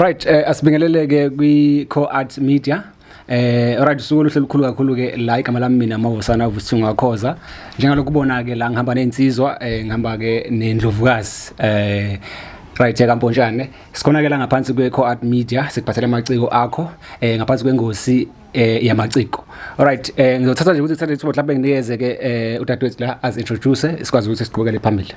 Right, asibingeleleke kwi-Co-Art Media. Alright, usuku olukhulu kakhulu ke la igama lami mina Mavusana Vuthunga Khoza. Njengalokhu ubona ke la ngihamba nensizwa, ngihamba ke nendlovukazi. Right, ekamponjane. Sikhona ke la ngaphansi kwe-Co-Art Media, sikuphathele amaciko akho, ngaphansi kwengosi yamaciko. Alright, ngizothatha nje ukuthi sithathe ithuba mhlawumbe nginikeze ke udadewethu la as introduce, sikwazi ukuthi siqhubekele phambili.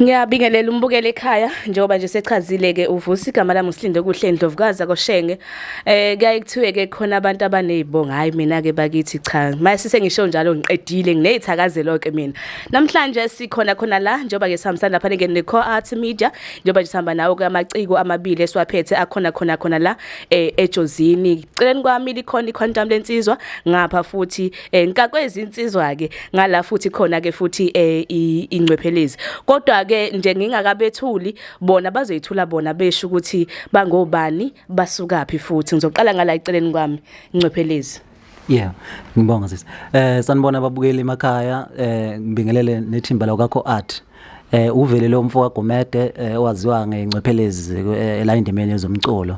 Ngiyabingelela umbukeli ekhaya njengoba nje sechazile ke uvusi igama lami uSilinde kuhle Ndlovukazi akoshenge kuyaye kuthiwe ke khona abantu abanezibonga hayi mina ke bakithi cha mase sengisho njalo ngiqedile nginezithakazelo ke mina namhlanje sikhona khona la njengoba ke sihambisana lapha ngene Co-Art Media njengoba nje sihamba nawo kwamaciko amabili esiwaphethe khona la eJozini celeni kwami likhona iquantum lensizwa ngapha futhi nkakwezi insizwa ke ngala futhi khona ke futhi ingcwephelezi kodwa ke nje ngingakabethuli bona bazoyithula bona besho ukuthi bangobani basukaphi futhi ngizoqala ngala iceleni kwami ingcwephelezi. Yeah, ngibonga sisi. Sanibona ababukeli emakhaya, ngibingelele nethimba la kwa-Co-Art. Uvele lo mfo kaGomede owaziwa ngengcwephelezi la indimeni yezomculo.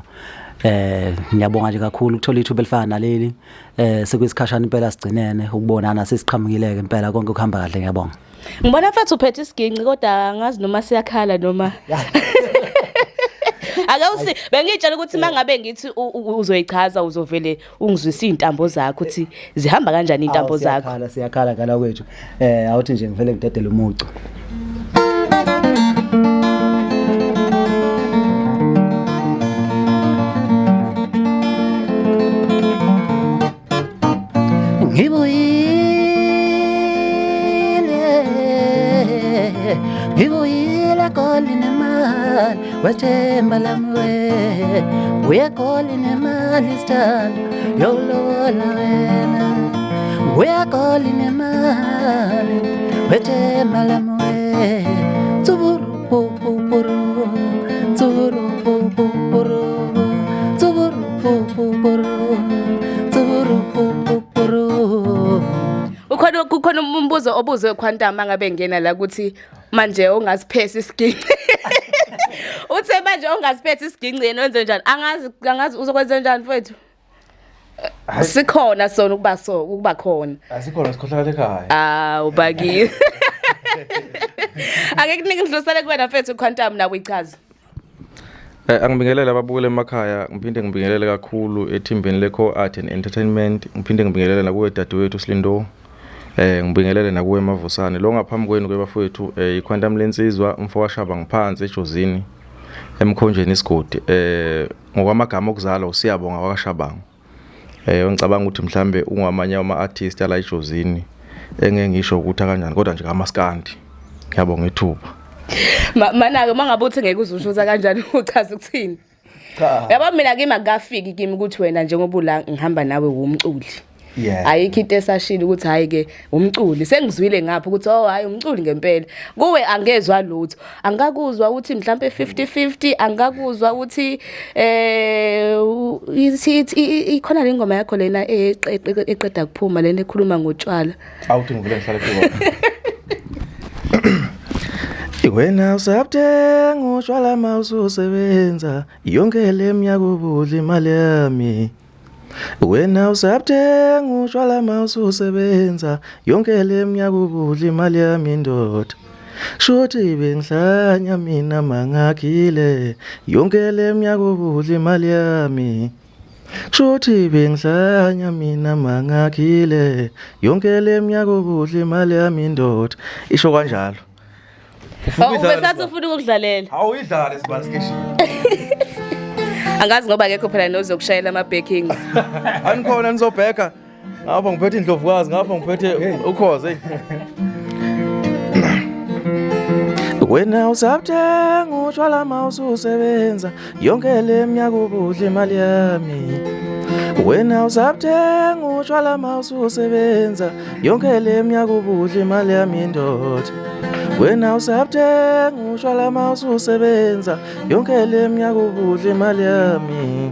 Ngiyabonga nje kakhulu ukuthola ithuba elifana naleli. Sekuyisikhashana impela sigcinene ukubonana sesiqhamukileke impela konke kuhamba kahle ngiyabonga. Ngibona mfethu uphethe isiginci kodwa angazi noma siyakhala noma Akawusi bengitshela ukuthi mangabe ngithi uzoyichaza uzovele ungizwisa intambo zakho ukuthi zihamba kanjani intambo zakho. Siyakhala ngala kwethu. Awuthi nje ngivele ngidedele umucu. Ngibuyela calling imali wethemba lami we calling imali stand yolola wena we calling imali wethemba lami tsuburu poporo tsuburu poporo tsuburu poporo tsuburu poporo. Kukhona umbuzo obuzwe quantum mangabe ngena la ukuthi manje ongasiphesa isiginci uthe manje ongasiphesa isiginci yena wenze njani angazi uzokwenza njani mfethu sikhona sona ukuba khona asikhona sikhohlakala ekhaya ubaki ake kunike indlusele kuwena mfethu quantum nawe ichaza. Angibingelela ababukeli emakhaya ngiphinde ngibingelele kakhulu ethimbeni le-Co-Art and Entertainment ngiphinde ngibingelele nakuwe dadewethu uSilindo. Ngibingelele nakuwe Mavusane lo ngaphambi kwenu kwebafowethu iquantum lensizwa umfo washaba ngiphansi eJozini emkhonjeni isigodi ngokwamagama okuzalwa usiyabonga wakashabanga ngicabanga ukuthi mhlambe ungamanye ama-artist ala eJozini engengisho ukuthi kanjani kodwa nje kamaskandi ngiyabonga ithuba mana-ke mangabe uthi ngeke uzushuza kanjani uchaza ukuthini yabo mina kimi akafiki kimi ukuthi wena njengoba ula ngihamba nawe umculi. Ayikho into esashila ukuthi hayi ke umculi sengizwile ngapha ukuthi hayi umculi ngempela kuwe angezwe lutho angakuzwa ukuthi mhlambe 50-50 angakuzwa ukuthi ikhona le ngoma yakho lena eqeda kuphuma lena ekhuluma ngotshwala awuthi ngivule ngihlale kuwona wena usabuthenga utshwala mawususebenza yonke leminyaka ubudla imali yami. Wena usabuthenga utshwala mawususebenza yonke leminyaka ubudla imali yami ndoda. Shothi bengihlanya mina mangakhile yonke leminyaka ubudla imali yami. Shothi bengihlanya mina mangakhile yonke leminyaka ubudla imali yami ndoda. Isho kanjalo. Ubesathi ufuna ukudlalela. Awuyidlale sibasikeshini. Angazi ngoba akekho phela nozokushayela ama-backings. Anikhona nizobheka. Ngapha ngiphethe Ndlovukazi, ngapha ngiphethe ukhoze. Wena usabuthenga utshwala mawususebenza yonke leminyaka ubudla imali yami. Wena usabuthenga utshwala mawususebenza yonke leminyaka ubudla imali yami ndoda. Wena usabuthenga utshwala mawususebenza yonke leminyaka ubudla imali yami.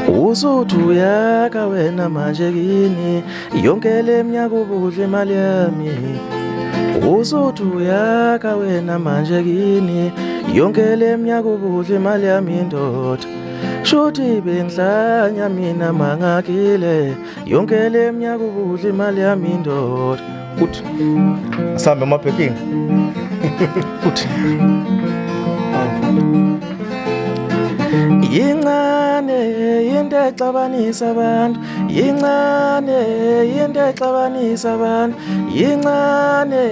Usuthi uyaka wena manje kini yonke leminyaka ubudla imali yami. usuthi uyaka wena manje kini yonke leminyaka ubudla imali yami indoda shuthi bengihlanya mina mangakile yonke leminyaka ubudla imali yami indoda uthi asambe emabheking uthi yincane into exabanisa abantu yincane into exabanisa abantu yincane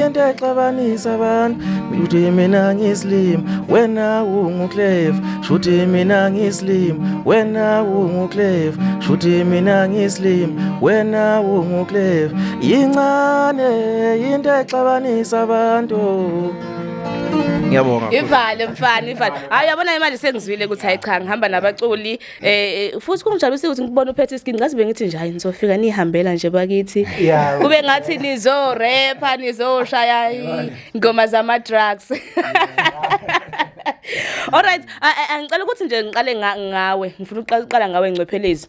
into exabanisa abantu uthi mina ngislim wena unguklev shuthi mina ngislim wena unguklev shuthi mina ngislim wena unguklev yincane into exabanisa abantu. Ngiyabonga. Ivale mfana ivale. Hayi yabona imali sengizwile ukuthi hayi cha ngihamba nabaculi futhi kungijabulisa ukuthi ngibone uphethe iskini ngazi bengithi nje hayi nizofika nihambela nje bakithi. Kube ngathi nizo rapper nizoshaya ingoma zama drugs. Alright angicela ukuthi nje ngiqale ngawe ngifuna uqala ngawe ngcephelezi.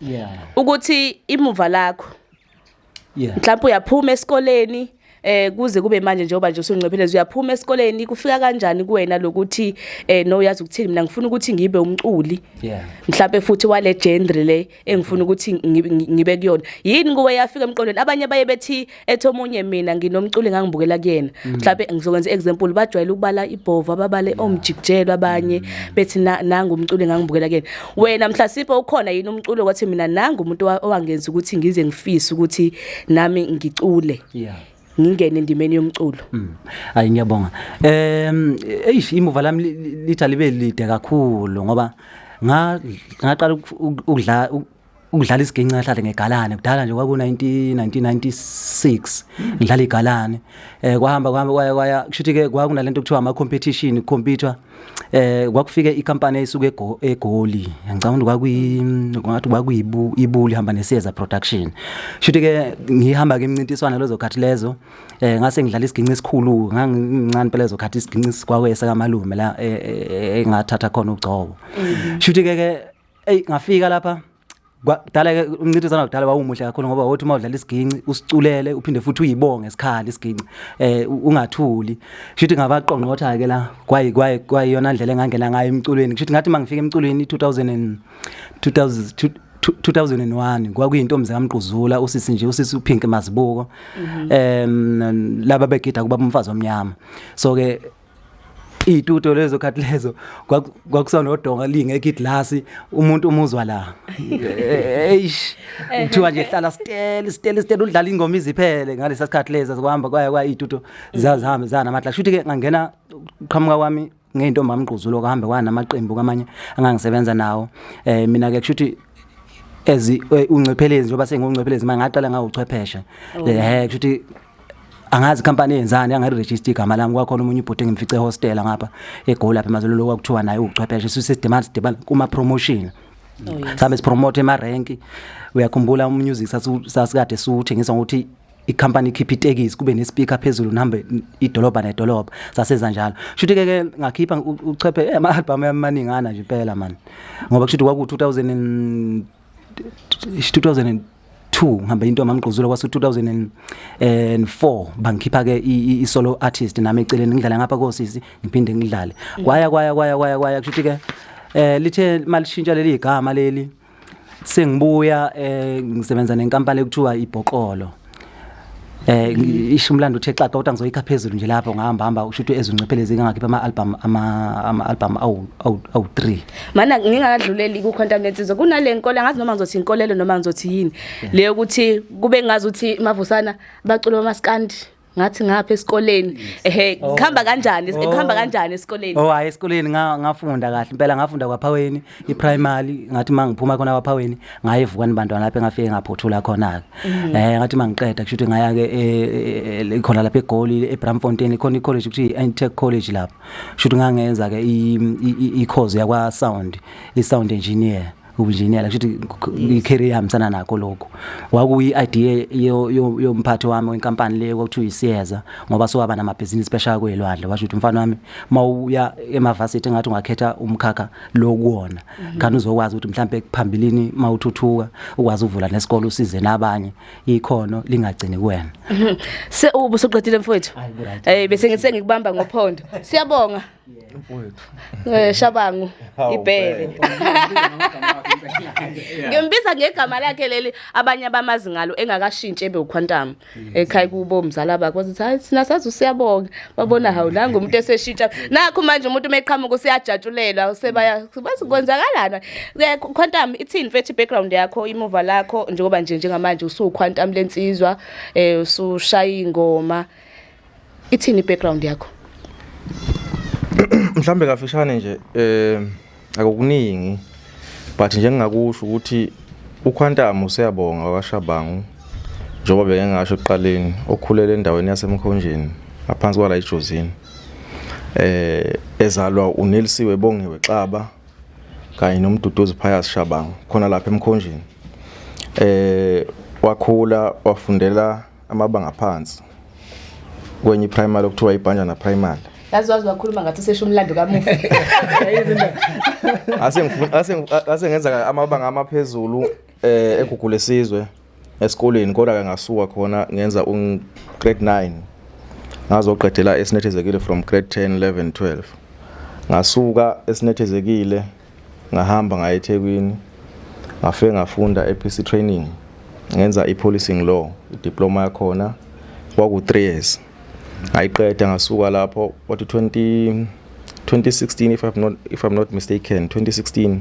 Ukuthi imuva lakho. Mhlawumbe uyaphuma esikoleni kuze kube manje njengoba nje usungcephelezi uyaphuma esikoleni kufika kanjani kuwena lokuthi no yazi ukuthini mina ngifuna ukuthi ngibe umculi mhlawumbe futhi wale genre le engifuna ukuthi ngibe kuyona yini kuwe yafika emqondweni abanye baye bethi ethomunye mina nginomculi ngangibukela kuyena mhlawumbe ngizokwenza example bajwayele ukubala ibhova ababale omjikjelo abanye bethi nanga umculi ngangibukela kuyena wena mhlasipho ukhona yini umculi kwathi mina nanga umuntu owangenza ukuthi ngize ngifise ukuthi nami ngicule ngingene endimeni yomculo. Hayi ngiyabonga. Imuva lami litha libe lide kakhulu ngoba ngaqala ukudlala isiginci ngahlala ngegalane kudala nje kwaku 1996 ngidlala igalane kwahamba kwaya kushuthi ke kwakunalento kuthiwa ama competition competitor kwakufike ikampani esuke eGoli ngicabanga ngathi kwakuyibuli hamba neseza production shuthi ke ngihamba ke imncintiswana lezokhathi lezo ngase ngidlala isiginci esikhulu ngangincane phela lezokhathi isiginci kwakwesa kamalume la engathatha khona ugcobo shuthi ke ngafika lapha kudala ke umncintiswano wakudala wawumuhle kakhulu ngoba wothi uma udlala isiginci usiculele uphinde futhi uyibonge esikhala isiginci ungathuli kushuthi ngabaqongqotha ke la kwayiyona ndlela engangena ngayo emculweni kushuthi ngathi mangifika emculweni 2001 kwakuyintombi zikaMquzula usisi nje usisi uPink Mazibuko laba begida kuba umfazi omnyama so ke ituto lezo khathi lezo kwakusona odonga lingeke iglass umuntu umuzwa la kuthiwa nje hlala stele udlala ingoma iziphele ngalesa sikhathi lezo kuhamba kwaya ituto zazihamba zanamahla shuthi ke ngangena qhamuka kwami ngeintombi kaMquzula okuhamba kwanamaqembu kamanye angangisebenza nawo mina ke kushuthi uncephelezi njengoba senguncephelezi mangaqala ngawuchwepheshe kushuthi angazi company yenzani angaregister igama lami kwakhona umunye ibhodi engimfice hostel ngapha eGoli lapha emazolo kwakuthiwa naye uchwepheshe sise demand kuma promotion sabe sipromote ema rank uyakhumbula umusic sasikade suthengisa ukuthi icompany ikhipha itekisi kube nespeaker phezulu nihambe idolobha nedolobha saseza njalo shuthi ke ngakhipha uchwephe ama album amaningana nje phela man ngoba kushuthi kwaku 2002 ngihamba into maMquzula kwasu 2004 bangikhipha ke isolo artist nami eceleni ngidlala ngapha kosisi ngiphinde ngidlale kwaya kushuthi ke lithe malishintsha leli igama leli sengibuya ngisebenza nenkampani ekuthiwa iBhokolo ishumlando uthe xaxa uthi ngizoyikha phezulu nje lapho ngihamba ushuthi ezuncephelezi ngakhipha ama album awu 3 mana ngingakadluleli ku contaminate izo kunalenkolo ngazi noma ngizothi inkolelo noma ngizothi yini leyo ukuthi kube ngazi uthi Mavusana bacula amaskandi ngathi ngapha esikoleni kuhamba kanjani esikoleni hayi esikoleni ngafunda kahle impela ngafunda kwaPhaweni iprimary ngathi mangiphuma khona kwaPhaweni ngayivuka nibantwana lapha engafike ngaphothula khona ngathi mangiqeda kushuthi ngaya ke khona lapha eGoli eBramfontein khona icollege kuthi iTech College lapha kushuthi ngangenza ke icourse yakwa sound engineer ubunjiniyela kusho ukuthi i-career yahambisana nakho lokho kwakuyi-idea yomphathi wami wenkampani leyo kwakuthiwa isiyeza ngoba sowaba namabhizinisi phesheya kwey'lwandle washo ukuthi mfana wami uma uya emavasithi engathi ungakhetha umkhakha lo kuwona kanti uzokwazi ukuthi mhlawumbe phambilini uma uthuthuka ukwazi ukuvula nesikole usize nabanye ikhono lingagcini kuwena. Ubusuqedile mfowethu? Bese ngithi ngikubamba ngophondo. Siyabonga. Mfowethu. Shabangu ibhele. Ngimbiza ngegama lakhe leli abanye abamazi ngalo engakashintshi ebe uQuantum ekhaya kubo umzala bakho wathi hayi sina sazi usiyabonga babona hawu la ngumuntu eseshintsha nakho manje umuntu meqhamuka usiyajatshulelwa sebaya bazikwenzakalana uQuantum ithini mfethu background yakho imuva lakho njengoba njengamanje usuQuantum lensizwa usushaya ingoma ithini background yakho mhlambe kafishane nje akukuningi but njengakusho ukuthi uQuantum usiyabonga wakwaShabangu njengoba beke ngasho eqaleni okhulele endaweni yaseMkhonjeni ngaphansi kwala iJozini ezalwa uNelsiwe Bongiwe Xaba kanye noMduduzi Pius Shabangu khona lapha eMkhonjeni wakhula wafundela amabanga phansi kwenye primary okuthiwa iBhanjana primary yaziwazi wakhuluma ngathi sesho umlando kamufi ase ngenza amabanga amaphezulu eGugule Sizwe esikoleni kodwa ke ngasuka khona ngenza grade 9 ngazoqedela esinethezekile from grade 10 11 12 ngasuka esinethezekile ngahamba ngaya eThekwini ngafike ngafunda ePC training ngenza ipolicing law idiploma yakhona kwaku 3 years ngayiqeda ngasuka lapho wathi 2016 if I'm not mistaken 2016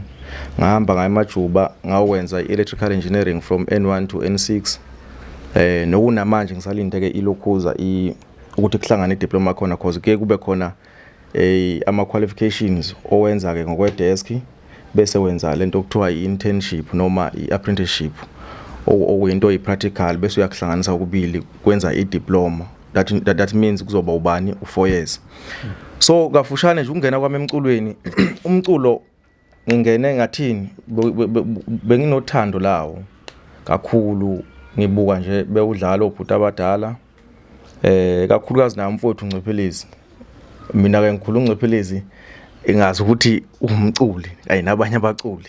ngahamba ngaya eMajuba ngawenza electrical engineering from N1 to N6 nokunamanje ngisalindeke ilokhuza ukuthi kuhlangane idiploma khona cause ke kube khona ama qualifications owenza ke ngokwe desk bese wenza lento okuthiwa i-internship noma i-apprenticeship okuyinto i-practical bese uyakuhlanganisa ukubili kwenza i-diploma that means kuzoba ubani u4 years so kafushane nje ungena kwami emculweni umculo ngingene ngathini benginothando lawo kakhulu ngibuka nje bewudlala obhuti abadala kakhulukazi nami mfowethu Nciphelezi mina ke ngikhulu uNciphelezi engazi ukuthi umculi ayinabanye abaculi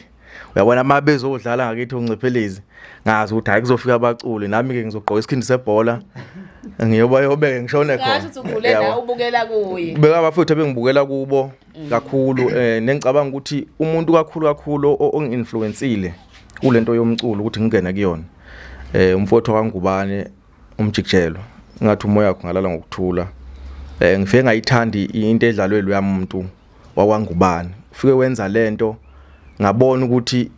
uyabona mabezodlala ngakithi uNciphelezi ngazi ukuthi hayi kuzofika abaculi nami ke ngizogqoka isikhindi sebhola ngiyoba yobeke ngishone khona ngathi uthugule la ubukela kuye beka abafowethu abengibukela kubo kakhulu nengicabanga ukuthi umuntu kakhulu ongi-influenceile kulento yomculo ukuthi ngingene kuyona umfowethu kaNgubane umjikijelo ngathi umoya wakho ngalala ngokuthula ngifike ngayithandi into edlalwe yami umuntu wakwaNgubane ufike wenza lento ngabona ukuthi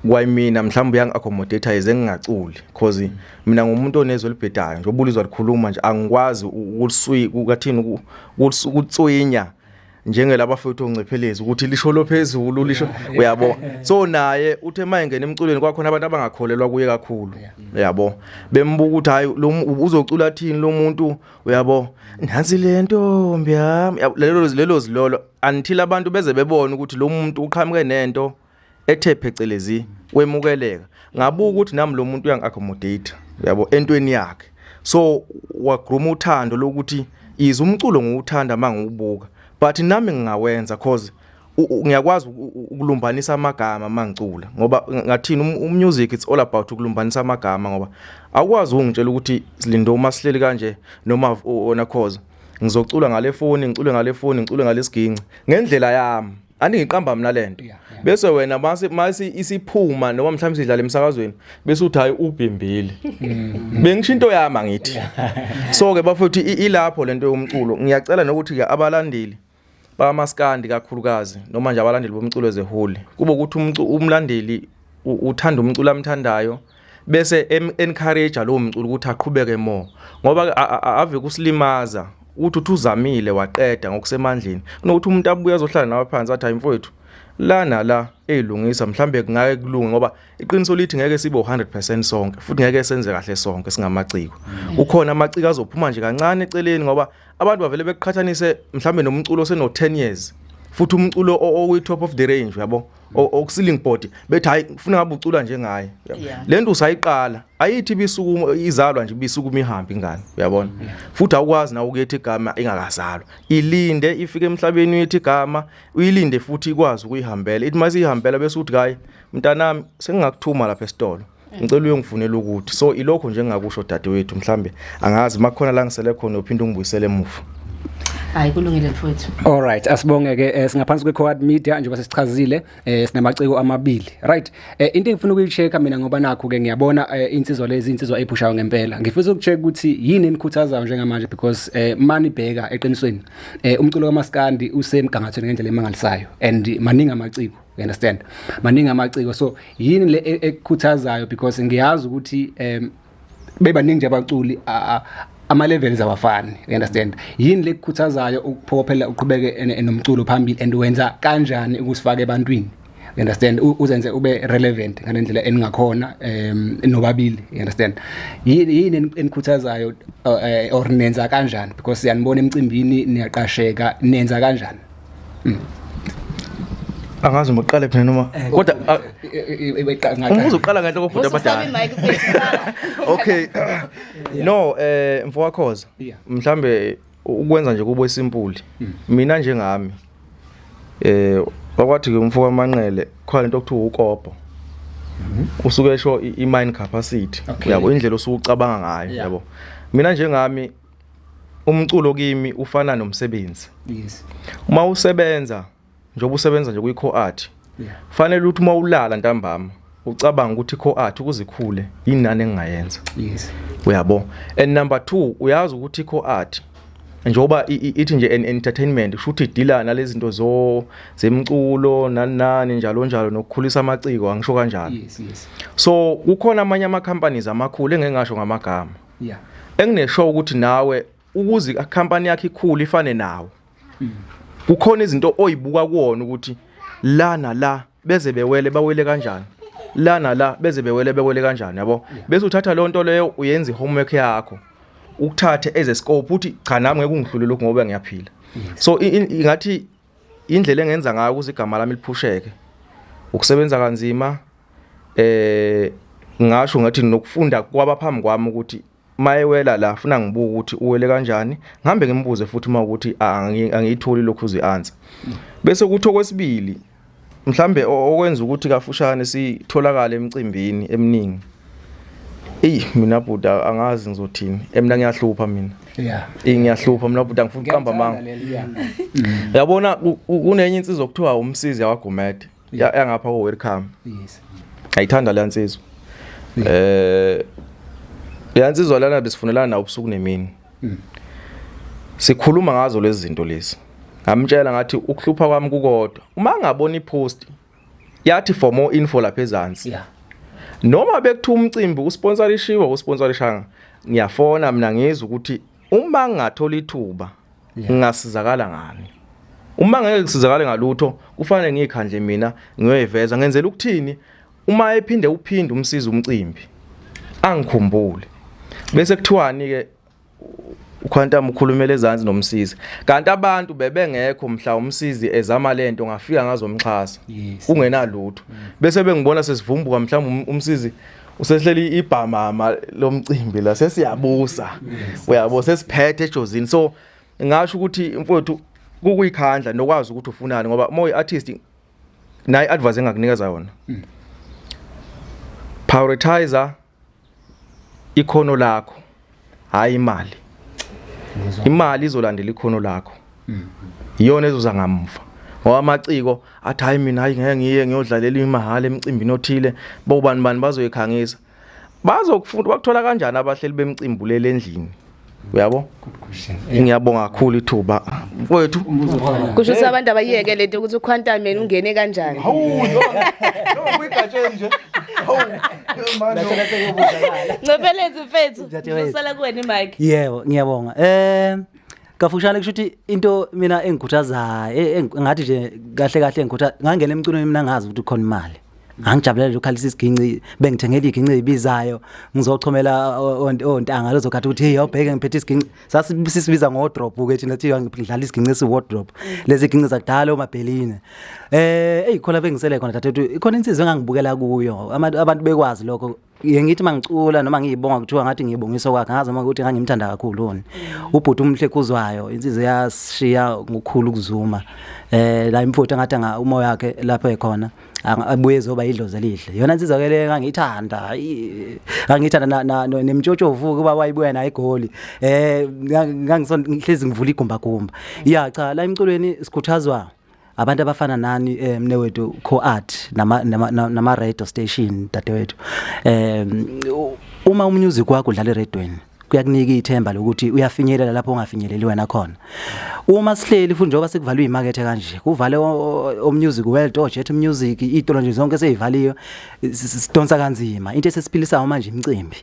kwayimina mhlawumbe yang-accommodate yize ngingaculi because mina ngumuntu onezwe libhedayo nje obulizwa likhuluma nje angikwazi ukuthini ukutswinya njengelaba bafowethu oNciphelezi ukuthi lisho lo phezulu lisho uyabo so naye uthe mayengena emculweni kwakhona abantu abangakholelwa kuye kakhulu uyabo bembuka ukuthi hayi uzocula thini lo muntu uyabo nansi lento mbiyami lelo zilolo until abantu beze bebona ukuthi lo muntu uqhamuke nento ethe phecelezi wemukeleka ngabuka ukuthi nami lo muntu uyang-accommodate uyabo entweni yakhe so wagruma uthando lokuthi ize umculo ngiwuthanda mangiwubuka but nami ngingawenza cause ngiyakwazi ukulumbanisa amagama mangicula ngoba ngathini umusic it's all about ukulumbanisa amagama ngoba akwazi ungitshela ukuthi Slindo uma sihleli kanje noma ona cause ngizocula ngale phone ngicule ngale phone ngicule ngalesiginci ngendlela yami angiqamba mina lento bese wena mase isiphuma noma mhlawumbe sidlala emsakazweni bese uthi hayi ubhimbili bengisho into yami angithi so ke bafowethu ilapho lento yomculo ngiyacela nokuthi ke abalandeli bamaskandi kakhulukazi noma nje abalandeli bomculo ezeholi kube ukuthi umlandeli uthanda umculo amthandayo bese encourage lo mculo ukuthi aqhubeke more ngoba ave kusilimaza uthi uzamile waqeda ngokusemandleni kunokuthi umuntu abuye azohlala nawe phansi athi mfowethu lana la elungisa mhlambe kungake kulunge ngoba iqiniso lithi ngeke sibe 100% sonke futhi ngeke senze kahle sonke singamaciko ukhona amaciko azophuma nje kancane eceleni ngoba abantu bavele beqhathanise mhlambe nomculo seno 10 years futhi umculo owe top of the range yabo okuceiling board bethi hayi ufuna ngabe ucula njengaye lento usayiqala ayithi bisuku izalwa nje bisuku mihambi ingane uyabona futhi awukwazi na ukuyethi igama engakazalwa ilinde ifike emhlabeni uyethi igama uyilinde futhi ikwazi ukuyihambela ithi masihambela bese uthi hayi mntanami sengingakuthuma lapha esitolo ngicela uyongifunela ukuthi so ilokho nje engakusho dadewethu mhlambe angazi makhona la ngisele khona uphinde ungibuyisele emuva. Hayi kulungile mfowethu. All right, asibonge ke singaphansi kweCoAT Media njengoba sesichazile sinamaciko amabili. Right. Into engifuna ukuyichecka mina ngoba nakho ke ngiyabona insizwa lezi insizwa ephushayo ngempela. Ngifisa ukuchecka ukuthi yini enikhuthazayo njengamanje because mani bheka eqinisweni umculo kaMaskandi usemgangathweni ngendlela emangalisayo and maningi amaciko. You understand? Maningi amaciko. So yini le ekukhuthazayo because ngiyazi ukuthi beba ningi abaculi ama levels awafani, you understand? Yini lekukhuthazayo ukuphophela uqhubeke nomculo phambili and wenza kanjani ukusifaka ebantwini? You understand? Uzenze ube relevant ngalendlela eningakhona nobabili, you understand? Yini enikhuthazayo or nenza kanjani because siyanibona emcimbini niyaqasheka nenza kanjani? Angazi uqale phela noma kodwa uzoqala ngento kofuthi abadala. Okay. No mfowakhoza mhlambe ukwenza nje kube simple mina njengami wakwathi ke umfoko amanqele khona into okuthiwa ukopho usuke esho i-mind capacity yabo indlela osukucabanga ngayo yabo mina njengami umculo kimi ufana nomsebenzi. Yes. Uma usebenza njengoba usebenza nje kuyiCoAT fanele ukuthi uma ulala ntambama ucabanga ukuthi iCoAT ukuzikhule yinani engayenza. Yes. Uyabo. And number 2 uyazi ukuthi iCoAT njengoba ithi nje entertainment kushuthi idila nalezi zinto zemculo nani njalo njalo nokukhulisa amaciko angisho kanjalo. Yes, yes. So kukhona amanye ama companies amakhulu engengasho ngamagama. Yeah. Engineshow ukuthi nawe ukuze a company yakhe ikhulu ifane nawe. Kukhona izinto oyibuka kuona ukuthi la na la beze bawele kanjani. La na la beze bewele kanjani yabo. Bese uthatha lo nto leyo uyenza ihomework yakho. Ukuthathe as a scope uthi cha nami ngeke ungihlule lokho ngoba ngiyaphila. So ingathi indlela engenza ngayo ukuze igama lami liphusheke. Ukusebenza kanzima ngasho ngathi nokufunda kwabaphambi kwami ukuthi mayewela la ufuna ngibuka ukuthi uwele kanjani ngihambe ngimbuze futhi uma ukuthi angiyitholi lokho uzi-answer. Bese kuthi okwesibili mhlambe okwenza ukuthi kafushane sitholakala emcimbini eminingi. Mina buda angazi ngizothini. Mina ngiyahlupha mina. Yeah. Ngiyahlupha mina buda ngifuna uqamba manga. Yabona kunenye insizwa okuthiwa umsizi yawaGumede. Yangapha ko welcome. Yes. Ayithanda le insizwa. Yansizwa lana besifunelana na ubusuku nemini. Sikhuluma ngazo lezi zinto lezi. Ngamtshela ngathi ukuhlupha kwami kukodwa. Uma ngabona ipost yathi for more info lapha ezansi. Yeah. Noma bekuthiwa umcimbi usponsorishiwe usponsorishanga ngiyafona mina ngizwe ukuthi uma ngingathola ithuba ngingasizakala ngani. Uma ngeke ngisizakale ngalutho kufanele ngikhandle mina ngiyoyiveza ngenzela ukuthini uma ephinde umsizi umcimbi angikhumbule. Bese kuthiwani ke ukhwantama ukhulumela ezansi nomsizi kanti abantu bebengekho mhla umsizi ezama lento ngafika ngazomxhasa kungenalutho bese bengibona sesivumbuka mhlawumbe umsizi usehleli ibhamama lomcimbi la sesiyabusa uyabo sesiphethe ejozini. So ngasho ukuthi mfowethu kukuyikhandla nokwazi ukuthi ufunani ngoba moya artist nayi advice engakunikeza yona prioritizer ikhono lakho hayi imali. Imali izolandela ikhono lakho. Iyona ezoza ngamva. Ngoba amaciko athi hayi mina hayi ngeke ngiye ngiyodlalela imali emcimbini othile bobani bani bazoyikhangisa. Bazokufunda bakuthola kanjani abahleli bemcimbulele endlini. Uyabo? Ngiyabonga kakhulu ithuba. Mfowethu Kusho ukuthi abantu abayiyeke lento ukuthi ukhwantame ungene kanjani. Hawu no kuyigatshe nje. Hawu manje Ngcophelezi mfethu. Usala kuwena imic. Yebo, ngiyabonga. Kafushane kusho ukuthi into mina engikhuthazayo ngathi nje kahle engikhuthaza ngangena emculweni mina ngazi ukuthi ukhona imali. Angijabulela ukukhalisa isiginci bengithengela iginci ezibizayo ngizochomela ontanga lozokhathi ukuthi hey awubheke ngiphethe isiginci sasibiza ngo-wardrobe ke thina thiwa ngidlala isiginci esi-wardrobe lezi ginci zakudala omabheline khona bengisele khona dadethu khona insizwe engangibukela kuyo abantu bekwazi lokho ngithi mangicula noma ngiyibonga kuthiwa ngathi ngiyibongiso kwakhe ngazi uma ukuthi ngangimthanda kakhulu wona ubhuti umhle kuzwayo insizwe yashiya ngokukhulu ukuzuma la imfutho ngathi umoya wakhe lapho ekhona abuye zoba idlozi elihle yona insizwa ke le ngangithanda nemtshotshovu kuba wayibuya nayo igoli ngangihlezi ngivula igumbagumba cha la emculweni sikhuthazwa abantu abafana nani mnewethu co-art nama radio station dadewethu uma umusic wakho udlala eredweni kuyakunika ithemba lokuthi uyafinyelela lapho ungafinyeleli wena khona uma sihleli futhi njengoba sekuvalwe imarket kanje kuvale omusic world ojet music itolo nje zonke seyivaliwe sidonsa kanzima into esesiphilisayo manje imicimbi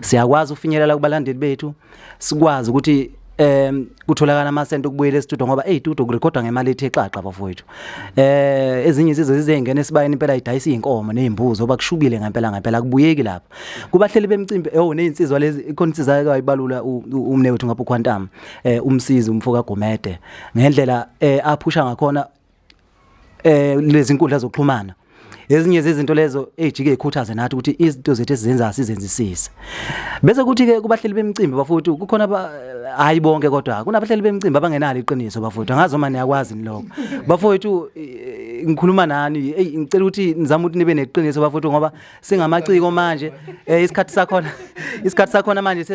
siyakwazi ufinyelela kubalandeli bethu sikwazi ukuthi kutholakala amasento ukubuyela estudio ngoba studio kurekhodwa ngemali ethe xaxa bafowethu ezinye izizwe zizengena esibayeni impela idayisa inkomo nezimbuzi obakushubile ngempela kubuyeki lapha kubahleli bemicimbi nezinsizwa lezi ikhona insizwa ayibalula umnewethu ngapha uQuantum umsizi umfoka Gomede ngendlela aphusha ngakhona lezi inkundla zokuxhumana ezinye zezinto lezo ejike ekhuthaze nathi ukuthi izinto zethu esizenza sizenzisise bese kuthi ke kubahleli bemicimbi bafowethu kukhona hayi bonke kodwa kunabahleli bemicimbi abangenalo iqiniso bafowethu ngazoma niyakwazi niloko bafowethu ngikhuluma nani ngicela ukuthi nizama ukuthi nibe neqiniso bafowethu ngoba singamaciko manje isikhathi sakhona manje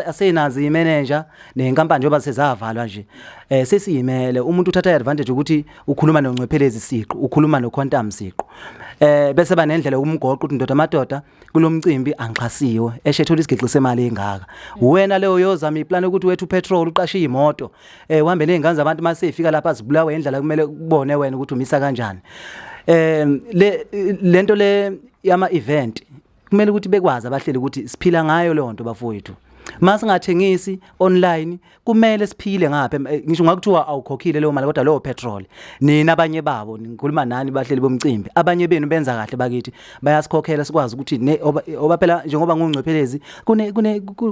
asenazi imanager nenkampani njengoba sezavalwa nje sesiyimele umuntu uthatha iadvantage ukuthi ukhuluma nongcwephelezi siqu ukhuluma noQuantum siqu bese banendlela umgoqo ukuthi ndoda amadoda kulomcimbi angixhasiwe eshethola isigixi semali engaka wena leyo yozama iplan ukuthi wethu petrol uqashe imoto uhambe nezingane zabantu mase efika lapha zibulawe indlela kumele kubone wena ukuthi umisa kanjani lento le yama event kumele ukuthi bekwazi abahleli ukuthi siphila ngayo leyo nto bafowethu masingathengisi online kumele siphile ngapha ngisho ngakuthiwa awukhokhile leyo mali kodwa leyo petrol nina abanye babo ngikhuluma nani bahleli bomcimbi abanye benu benza kahle bakithi bayasikhokhela sikwazi ukuthi oba phela njengoba ngungcwephelezi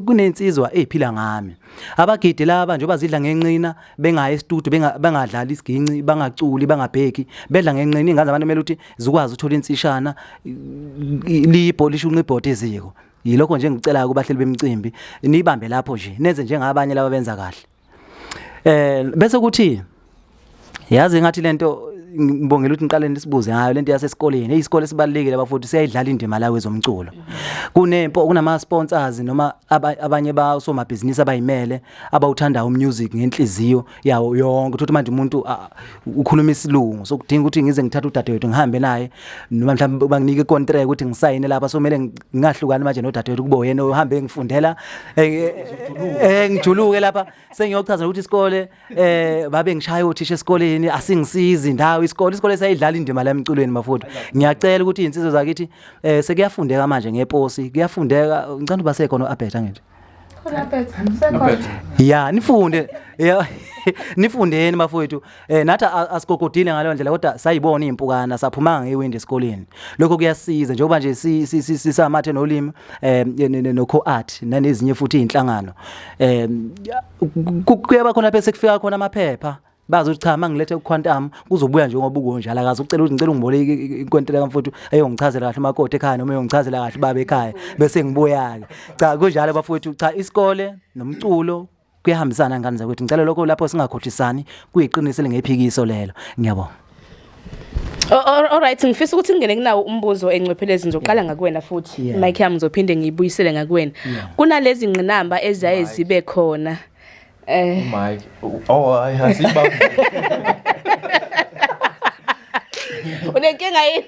kunensizwa eziphila ngami abagidi laba njengoba zidla ngenqina bengayi estudio bengadlali isiginci bangaculi bangabheki bedla ngenqina ingane abantu kumele ukuthi zikwazi uthola insishana lipolish unqibhodi eziko yilokho nje ngicela kubahleli bemicimbi nibambe lapho nje nenze njengabanye laba benza kahle bese kuthi yazi ngathi lento ngibongela ukuthi ngiqale nisibuze ngayo lento yasesikoleni isikole sibalekile bafowethu siyayidlala indima la kwezomculo kunama sponsors noma abanye basomabhizinisi abayimele abawuthanda umusic ngenhliziyo yawo yonke uthi manje umuntu ukhuluma isilungu sokudinga ukuthi ngize ngithathe udadewethu ngihambe naye noma mhlawumbe banginike icontract ukuthi ngisayine lapha somele ngingahlukani manje nodadewethu kubo yena uhambe ngifundela ngijuluke lapha sengiyochaza ukuthi isikole babe ngishaya uthisha esikoleni asingisizi indawo isikole sayidlala indima la emculweni mafowethu ngiyacela ukuthi insizwe zakithi sekuyafundeka manje ngeposi kuyafundeka ngicela uba sekhona uAbetha ngithi ya nifunde nifundeni mafowethu nathi asikokodile ngaleyo ndlela kodwa sayibona impukana saphumanga ngewindi esikoleni lokho kuyasiza njengoba nje sisamathe nolimi no-co-art nanezinye futhi izinhlangano kuyaba khona bese kufika khona amaphepha bazi ukuthi cha mangilethe uQuantum kuzobuya njengoba ukonjalo akazi ucela ukuthi ngicela ungiboleke inkontileka mfowethu ayongichazela kahle umakoti ekhaya noma ayongichazela kahle baba ekhaya bese ngibuya ke cha kunjalo bafowethu cha isikole nomculo kuyahambisana ngane zakwethu ngicela lokho lapho singakhothisani kuyiqiniso lengephikiso lelo ngiyabonga. Alright ngifisa ukuthi ngene kunawo umbuzo engcwephelezi ngizoqala ngakuwena futhi mic yami ngizophinde ngiyibuyisele ngakuwena kunalezi ngqinamba ezaye zibe khona Mike hasiba Unenkinga yini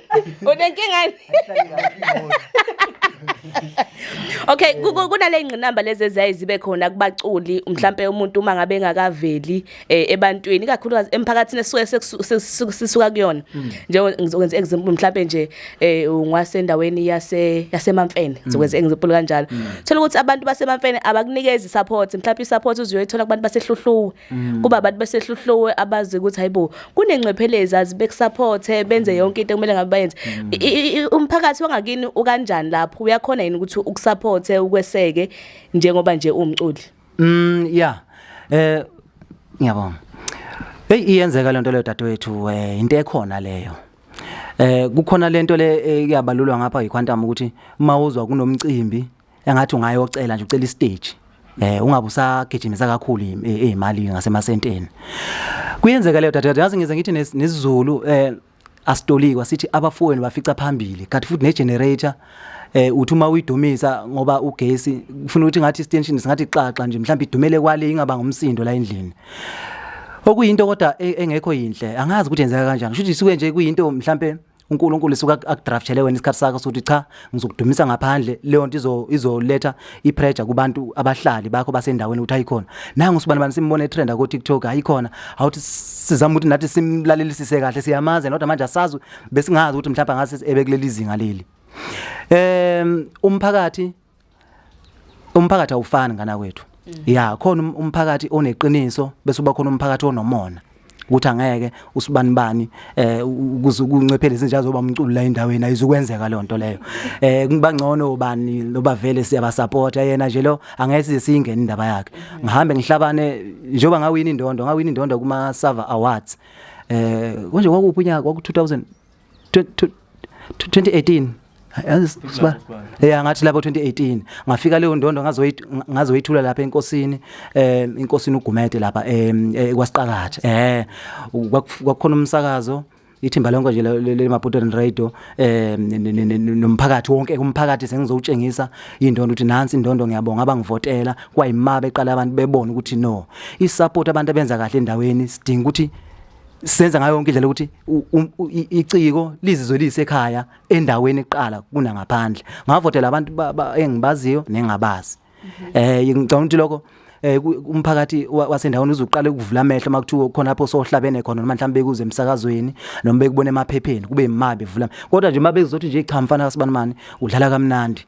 Okay, kunale ingqinamba lezi eziyayizibe khona kubaculi mhlambe umuntu uma ngabe engakaveli ebantwini ikakhulukazi emphakathini esuke sisuka kuyona. Nje ngizokwenza example mhlambe nje ungwasendaweni yaseMamfene ngizokwenza example kanjalo. Thola ukuthi abantu baseMamfene abakunikeza support mhlambe isupport uzoyithola kubantu basehluhluwe. Kuba abantu basehluhluwe abazi ukuthi hayibo kunengcwephelezi azibekusupport benze yonke into kumele ngabe bayenze. Umphakathi wangakini ukanjani lapho uyakhona yini ukuthi ukusupport ukweseke njengoba nje umculi? Yeah. Ngiyabonga. Iyenzeka lento leyo dadewethu into ekhona leyo. Kukhona lento le iyabalulwa ngapha yiQuantum ukuthi mawuzwa kunomcimbi engathi ungayocela nje ucela istage. Ungabe usagijimisa kakhulu imali ngasemasenteni. Kuyenzeka leyo dadewethu yazi ngize ngithi nesizulu asitolikwa sithi abafowenu bafica phambili kanti futhi negenerator uthi uma uyidumisa ngoba ugesi ufuna ukuthi ngathi extension singathi xaxa nje mhlawumbe idumele kwale ingaba ngumsindo la endlini okuyinto kodwa engekho yinhle angazi ukuthi yenzeka kanjani futhi isuke nje kuyinto mhlawumbe uNkulunkulu isuka akudraftele wena isikhathi sakho sokuthi cha ngizokudumisa ngaphandle leyo nto izoletha ipressure kubantu abahlali bakho basendaweni ukuthi ayikhona nangu usibani simbone trend ku TikTok ayikhona awuthi sizama ukuthi nathi simlalelisise kahle siyamaze kodwa manje asazi besingazi ukuthi mhlawumbe ngase ebekuleli izinga leli umphakathi awufani ngana kwethu ya khona umphakathi oneqiniso bese uba khona umphakathi onomona ukuthi angeke usibanibani ukuncwephela izinja zoba umculo la endaweni ayizukwenzeka le nto leyo kuba ngcono bani loba vele siyabasupport yena nje lo angeke size singene indaba yakhe ngihambe ngihlabane njoba ngawina indondo kuma Sava Awards konje kwakuphi unyaka kwaku 2018 ngathi lapho 2018 ngafika leyo ndondo ngazoyithula lapha enkosini uGumede lapha kwaSiqakatha kwakukhona umsakazo ithimba lonke nje le Maputo Radio nomphakathi wonke umphakathi sengizowutshengisa indondo ukuthi nansi indondo ngiyabonga abangivotela kwayimabe eqala abantu bebona ukuthi no isupport abantu abenza kahle endaweni sidinga ukuthi senza ngayo yonke indlela ukuthi iciko lizizwe lisekhaya endaweni eqala kuna ngaphandle ngavotela abantu engibaziyo nengabazi ngicabanga ukuthi lokho umphakathi wasendaweni uzoqala ukuvula amehlo makuthiwa khona lapho sohlabene khona noma mhlawumbe bekuze emsakazweni noma bekubona emaphepheni kube imabe vula kodwa nje mabezothi nje cha mfana kaSibanimani udlala kamnandi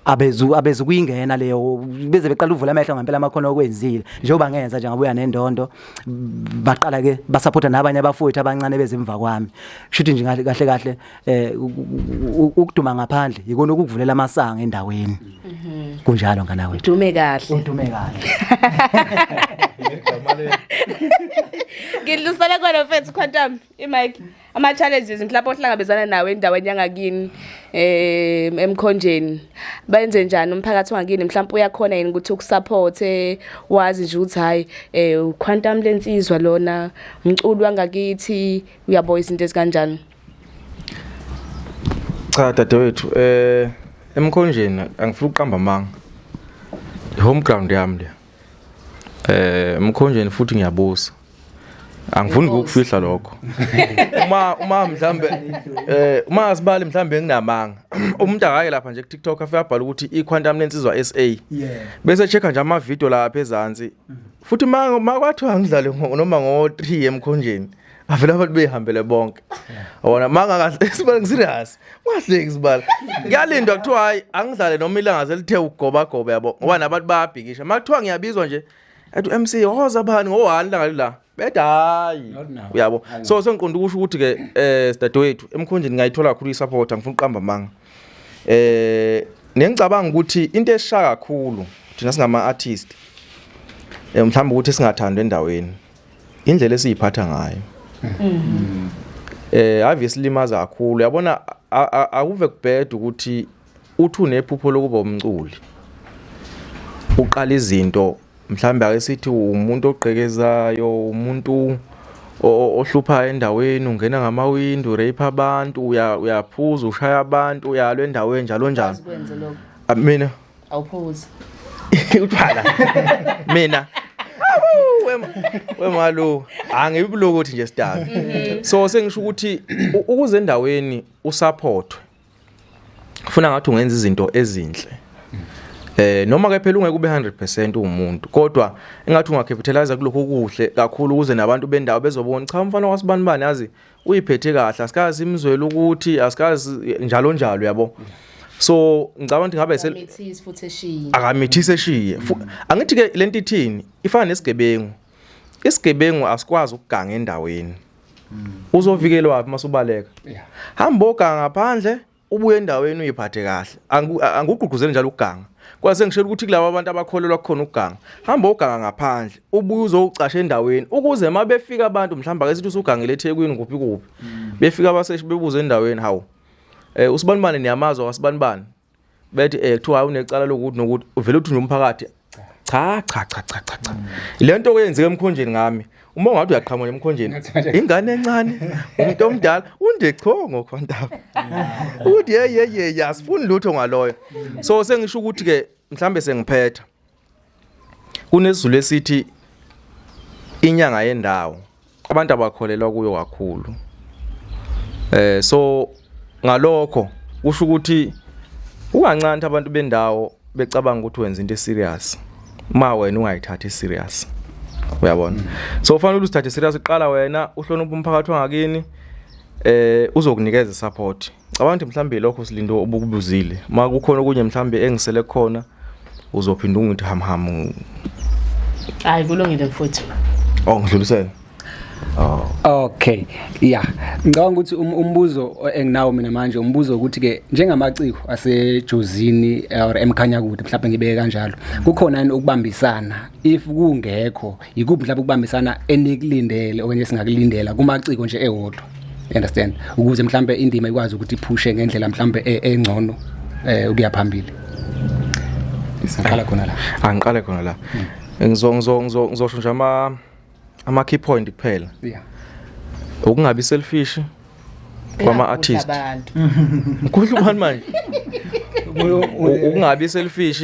abezu kuyingena leyo beze beqala uvula amehlo ngempela amakhono okwenzile njengoba ngenza nje ngabuya nendondo baqala ke basupporta nabanye abafowethu abancane bezemva kwami kushuthi nje kahle ukuduma ngaphandle yikona ukuvulela amasanga endaweni kunjalo ngana wethu udume kahle ngidlusela khona mfethu Quantum imic ama challenges mhlawumbe ohlangabezana nawe endaweni yangakini emkhonjeni benze njani umphakathi wangakini mhlawumbe uyakhona yini ukuthi ukusupport wazi nje ukuthi hayi Quantum lensizwa lona umculo wangakithi uyabo izinto ezikanjani cha dadewethu emkhonjeni angifuna uqamba amanga home ground yami le emkhonjeni futhi ngiyabusa angifuni ukufihla lokho uma mhlambe uma asibali mhlambe nginamanga umuntu akaye lapha nje ku TikTok afika abhala ukuthi iQuantum lensizwa SA bese checka nje ama video lapha ezansi futhi makwathiwa ngidlale noma ngo3 emkhonjeni avela abantu behambele bonke wona manga kahle sibala ngiserious ngahleki sibala ngiyalindwa kuthiwa hayi angidlale noma ilanga selithe ugoba yabo ngoba nabantu bayabhikisha makuthiwa ngiyabizwa nje ethi MC hoza bani ngo1 langa la beda hayi uyabo so sengiqonda ukusho ukuthi ke dadewethu emkhonjeni ngayithola kakhulu isupport angifuna uqamba manga nengicabanga ukuthi into esisha kakhulu thina singama artist mhlawumbe ukuthi singathandwe endaweni indlela esiyiphatha ngayo obviously limaza kakhulu yabona akuve kubheda ukuthi uthi unephupho lokuba umculi uqala izinto mhlambe ake sithi umuntu oqhekezayo umuntu ohlupha endaweni ungena ngamawindow rape abantu uyaphuza ushaya abantu uyalwe endaweni njalo njalo mina awuphuza uthala mina wemalo angibulo ukuthi nje start so sengisho ukuthi ukuze endaweni usupportwe ufuna ngathi ungenza izinto ezinhle Noma ke phela ungeke ube 100% umuntu kodwa engathi ungacapitalize kulokho kuhle kakhulu ukuze nabantu bendawo bezobona cha umfana waSibanibani yazi uyiphethe kahle asikazi imizwelo ukuthi asikazi njalo njalo yabo. So ngicabanga ukuthi ngabe Mithisi futhi eshiye. akamithise eshiye. Angithi ke lento ithini ifana nesigebengu. Isigebengu asikwazi ukuganga endaweni. Uzovikelwa wapi masubaleka? Hamba oganga ngaphandle ubuye endaweni uyiphathe kahle. Angugqugquzeli njalo ukuganga. Kwase ngishela ukuthi kulabo abantu abakholelwa khona ukuganga. Hamba oganga ngaphandle ubuye uzowucasha endaweni ukuze mabefika abantu mhlamba ke sithi usugangele eThekwini kuphi kuphi. Befika abaseshi bebuza endaweni hawu. Usibanibani niyamazwa waSibanibani. Bethi kuthiwa unecala lokuthi nokuthi uvela uthi umphakathi. Cha. Lento oyenzeke emkhonjeni ngami. Uma ungathi uyaqhamuka emkhonjeni ingane encane umuntu omdala undechongo khondaba. Uthi hey asifuni lutho ngaloyo. So sengisho ukuthi ke mhlambe sengiphetha. Kunesizulu esithi inyanga yendawo. Abantu abakholelwa kuyo kakhulu. So ngalokho kusho ukuthi ungancane abantu bendawo becabanga ukuthi wenza into eserious. Ma wena ungayithathi serious. Uyabona. So ufanele usithathe serious iqala wena uhlonipha umphakathi wangakini uzokunikeza support. Abantu mhlambe lokho silindo obukubuzile. Ma kukhona okunye mhlambe engisele khona uzophinda ungithi hamham. Hayi kulungile mfowethu. Ngidlulisele. Okay. Yeah. Ngicabanga ukuthi umbuzo enginawo mina manje umbuzo ukuthi ke njengamaciko asejozini or emkhanya kude mhlawumbe ngibeke kanjalo. Kukhona yini ukubambisana if kungekho yikuphi mhlawumbe ukubambisana enikulindele okanye singakulindela kumaciko nje ewodwa. Understand? Ukuze mhlawumbe indima ikwazi ukuthi iphushe ngendlela mhlawumbe engcono ukuya phambili. Ngiqala khona la. Angiqale khona la. Ngizosho nje ama key point kuphela. Yeah. Ukungabi selfish kwama artist. Kuhle manje manje. Ukungabi selfish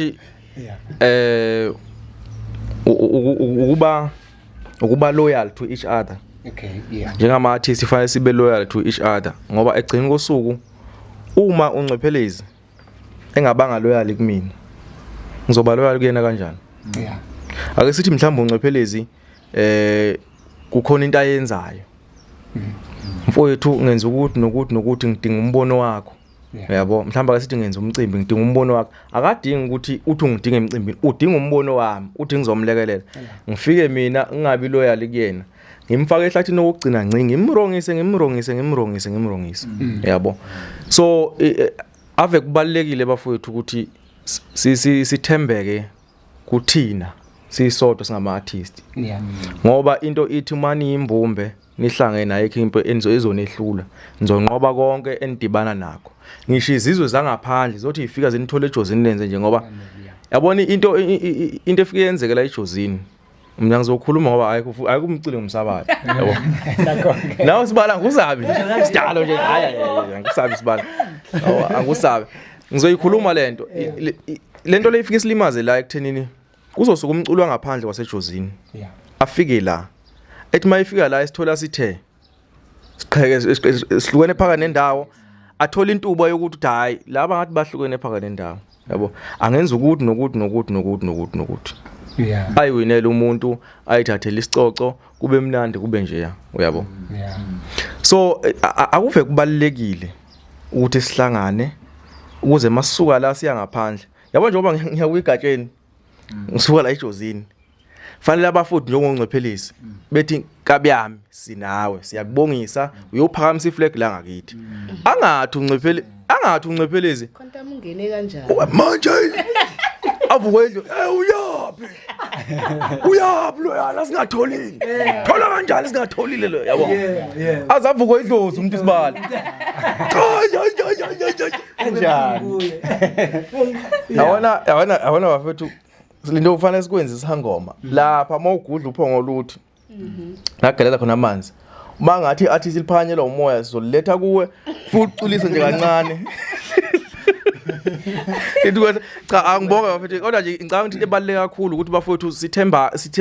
ukuba loyal to each other. Okay, yeah. Njengama artist ifanele sibe loyal to each other ngoba egcina kosuku uma uncephelezi engabanga loyal kumina ngizoba loyal kuyena kanjani? Yeah. Ake sithi mhlawumbe uncephelezi kukhona into ayenzayo. Mfowethu ngenza ukuthi nokuthi ngidinga umbono wakho. Yabo mhlawumbe ake sithi ngenza umcimbi ngidinga umbono wakho. Akadingi ukuthi uthi ungidinga emcimbini udinga umbono wami uthi ngizomlekelela. Ngifike mina ngingabi loyal kuyena. Ngimfaka ehlathini okugcina ncingi ngimrongise. Yabo. So ave kubalekile bafowethu ukuthi sithembeke kuthina sisodwa singama artist. Yeah. Ngoba into ithi mani imbumbe nihlangene naye impo ezonehlula ngizonqoba konke endibana nakho. Ngisho izizwe zangaphandle zothi ifika zenithole ejozini lenze nje ngoba yabona into efike yenzeke la ejozini. Mina ngizokhuluma ngoba ayikumcile ngumsabathi yabo. Nawo sibala ngusabi sidalo nje hayi ngisabi sibala. Angusabi. Ngizoyikhuluma lento le ifike silimaze la ekuthenini kuzosuka umculo wangaphandle wasejozini. Yeah. Afike la. Ethi mayifika la isithola sithe siqheke sihlukene phaka nendawo athola intuba yokuthi hayi laba ngathi bahlukene phaka nendawo. Yabo. Angenza ukuthi. Yeah. Ayiwinela umuntu ayithathele isicoco kube mnandi kube nje uyabo. Yeah. So akuve kubalekile ukuthi sihlangane ukuze masuka la siya ngaphandle. Yabo njengoba ngiyakuyigatsheni ngisuka la ejozini. Fanele abafuthi njengongcephelisi bethi kabiyami sinawe siyakubongisa uyophakamisa iflag la ngakithi. Angathi uncephelezi. Konta ungene kanjani? Manje avukwendlo uyaphi lo yana singatholini thola kanjani singatholile lo yabo azavuka idlozi umuntu isibala kanjani yabona bafethu silinto kufanele sikwenze isangoma lapha mawugudla uphongo lutho ngagelela khona amanzi mangathi athi siliphanyela umoya sizoletha kuwe futhi uculise nje kancane. Cha angibonga bafethu kodwa nje ngicabanga ukuthi ebaluleke kakhulu ukuthi bafethu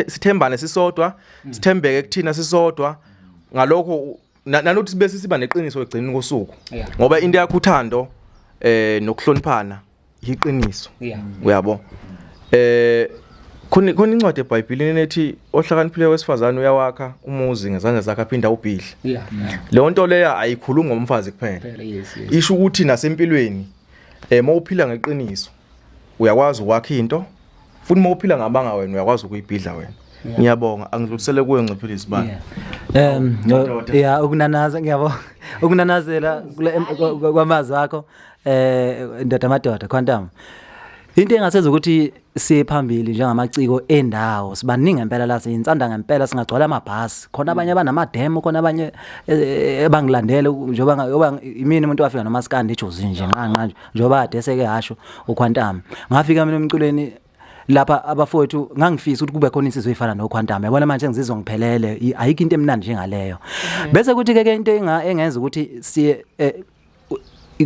sithembane sisodwa sithembeke kuthina sisodwa ngalokho nanokuthi sibe siba neqiniso egcineni kosuku ngoba into yakho uthando nokuhloniphana iqiniso Yeah. uyabo khona incwadi eBhayibhelini ethi ohlakaniphile wesifazane uyawakha umuzi ngezandla zakhe aphinda ubhidle Yeah. leyo nto leya ayikhuluma ngomfazi kuphela Phela, yes. isho ukuthi nasempilweni mawuphila ngeqiniso uyakwazi ukwakha into futhi mawuphila ngabanga wena uyakwazi ukuyibhidla wena ngiyabonga angidlulisele kuwe Ncwepheli Sibani yeah ukunanaza ngiyabonga ukunanazela kwamazi akho ndoda madoda quantum into engasenza ukuthi siye phambili njengamaciko endawo sibaningi ngempela la siyinsanda ngempela singagcwala amabhasi khona abanye abanamademo khona abanye bangilandele njoba imini umuntu wafika noma sikande eJozi nje nqanqa njoba ade seke hasho uQuantum ngafika mina emculweni lapha abafowethu ngangifisa ukuthi kube khona insizwe efana noQuantum yabona manje ngizizwa ngiphelele ayikho into emnandi njengaleyo bese kuthi ke into engenza ukuthi siye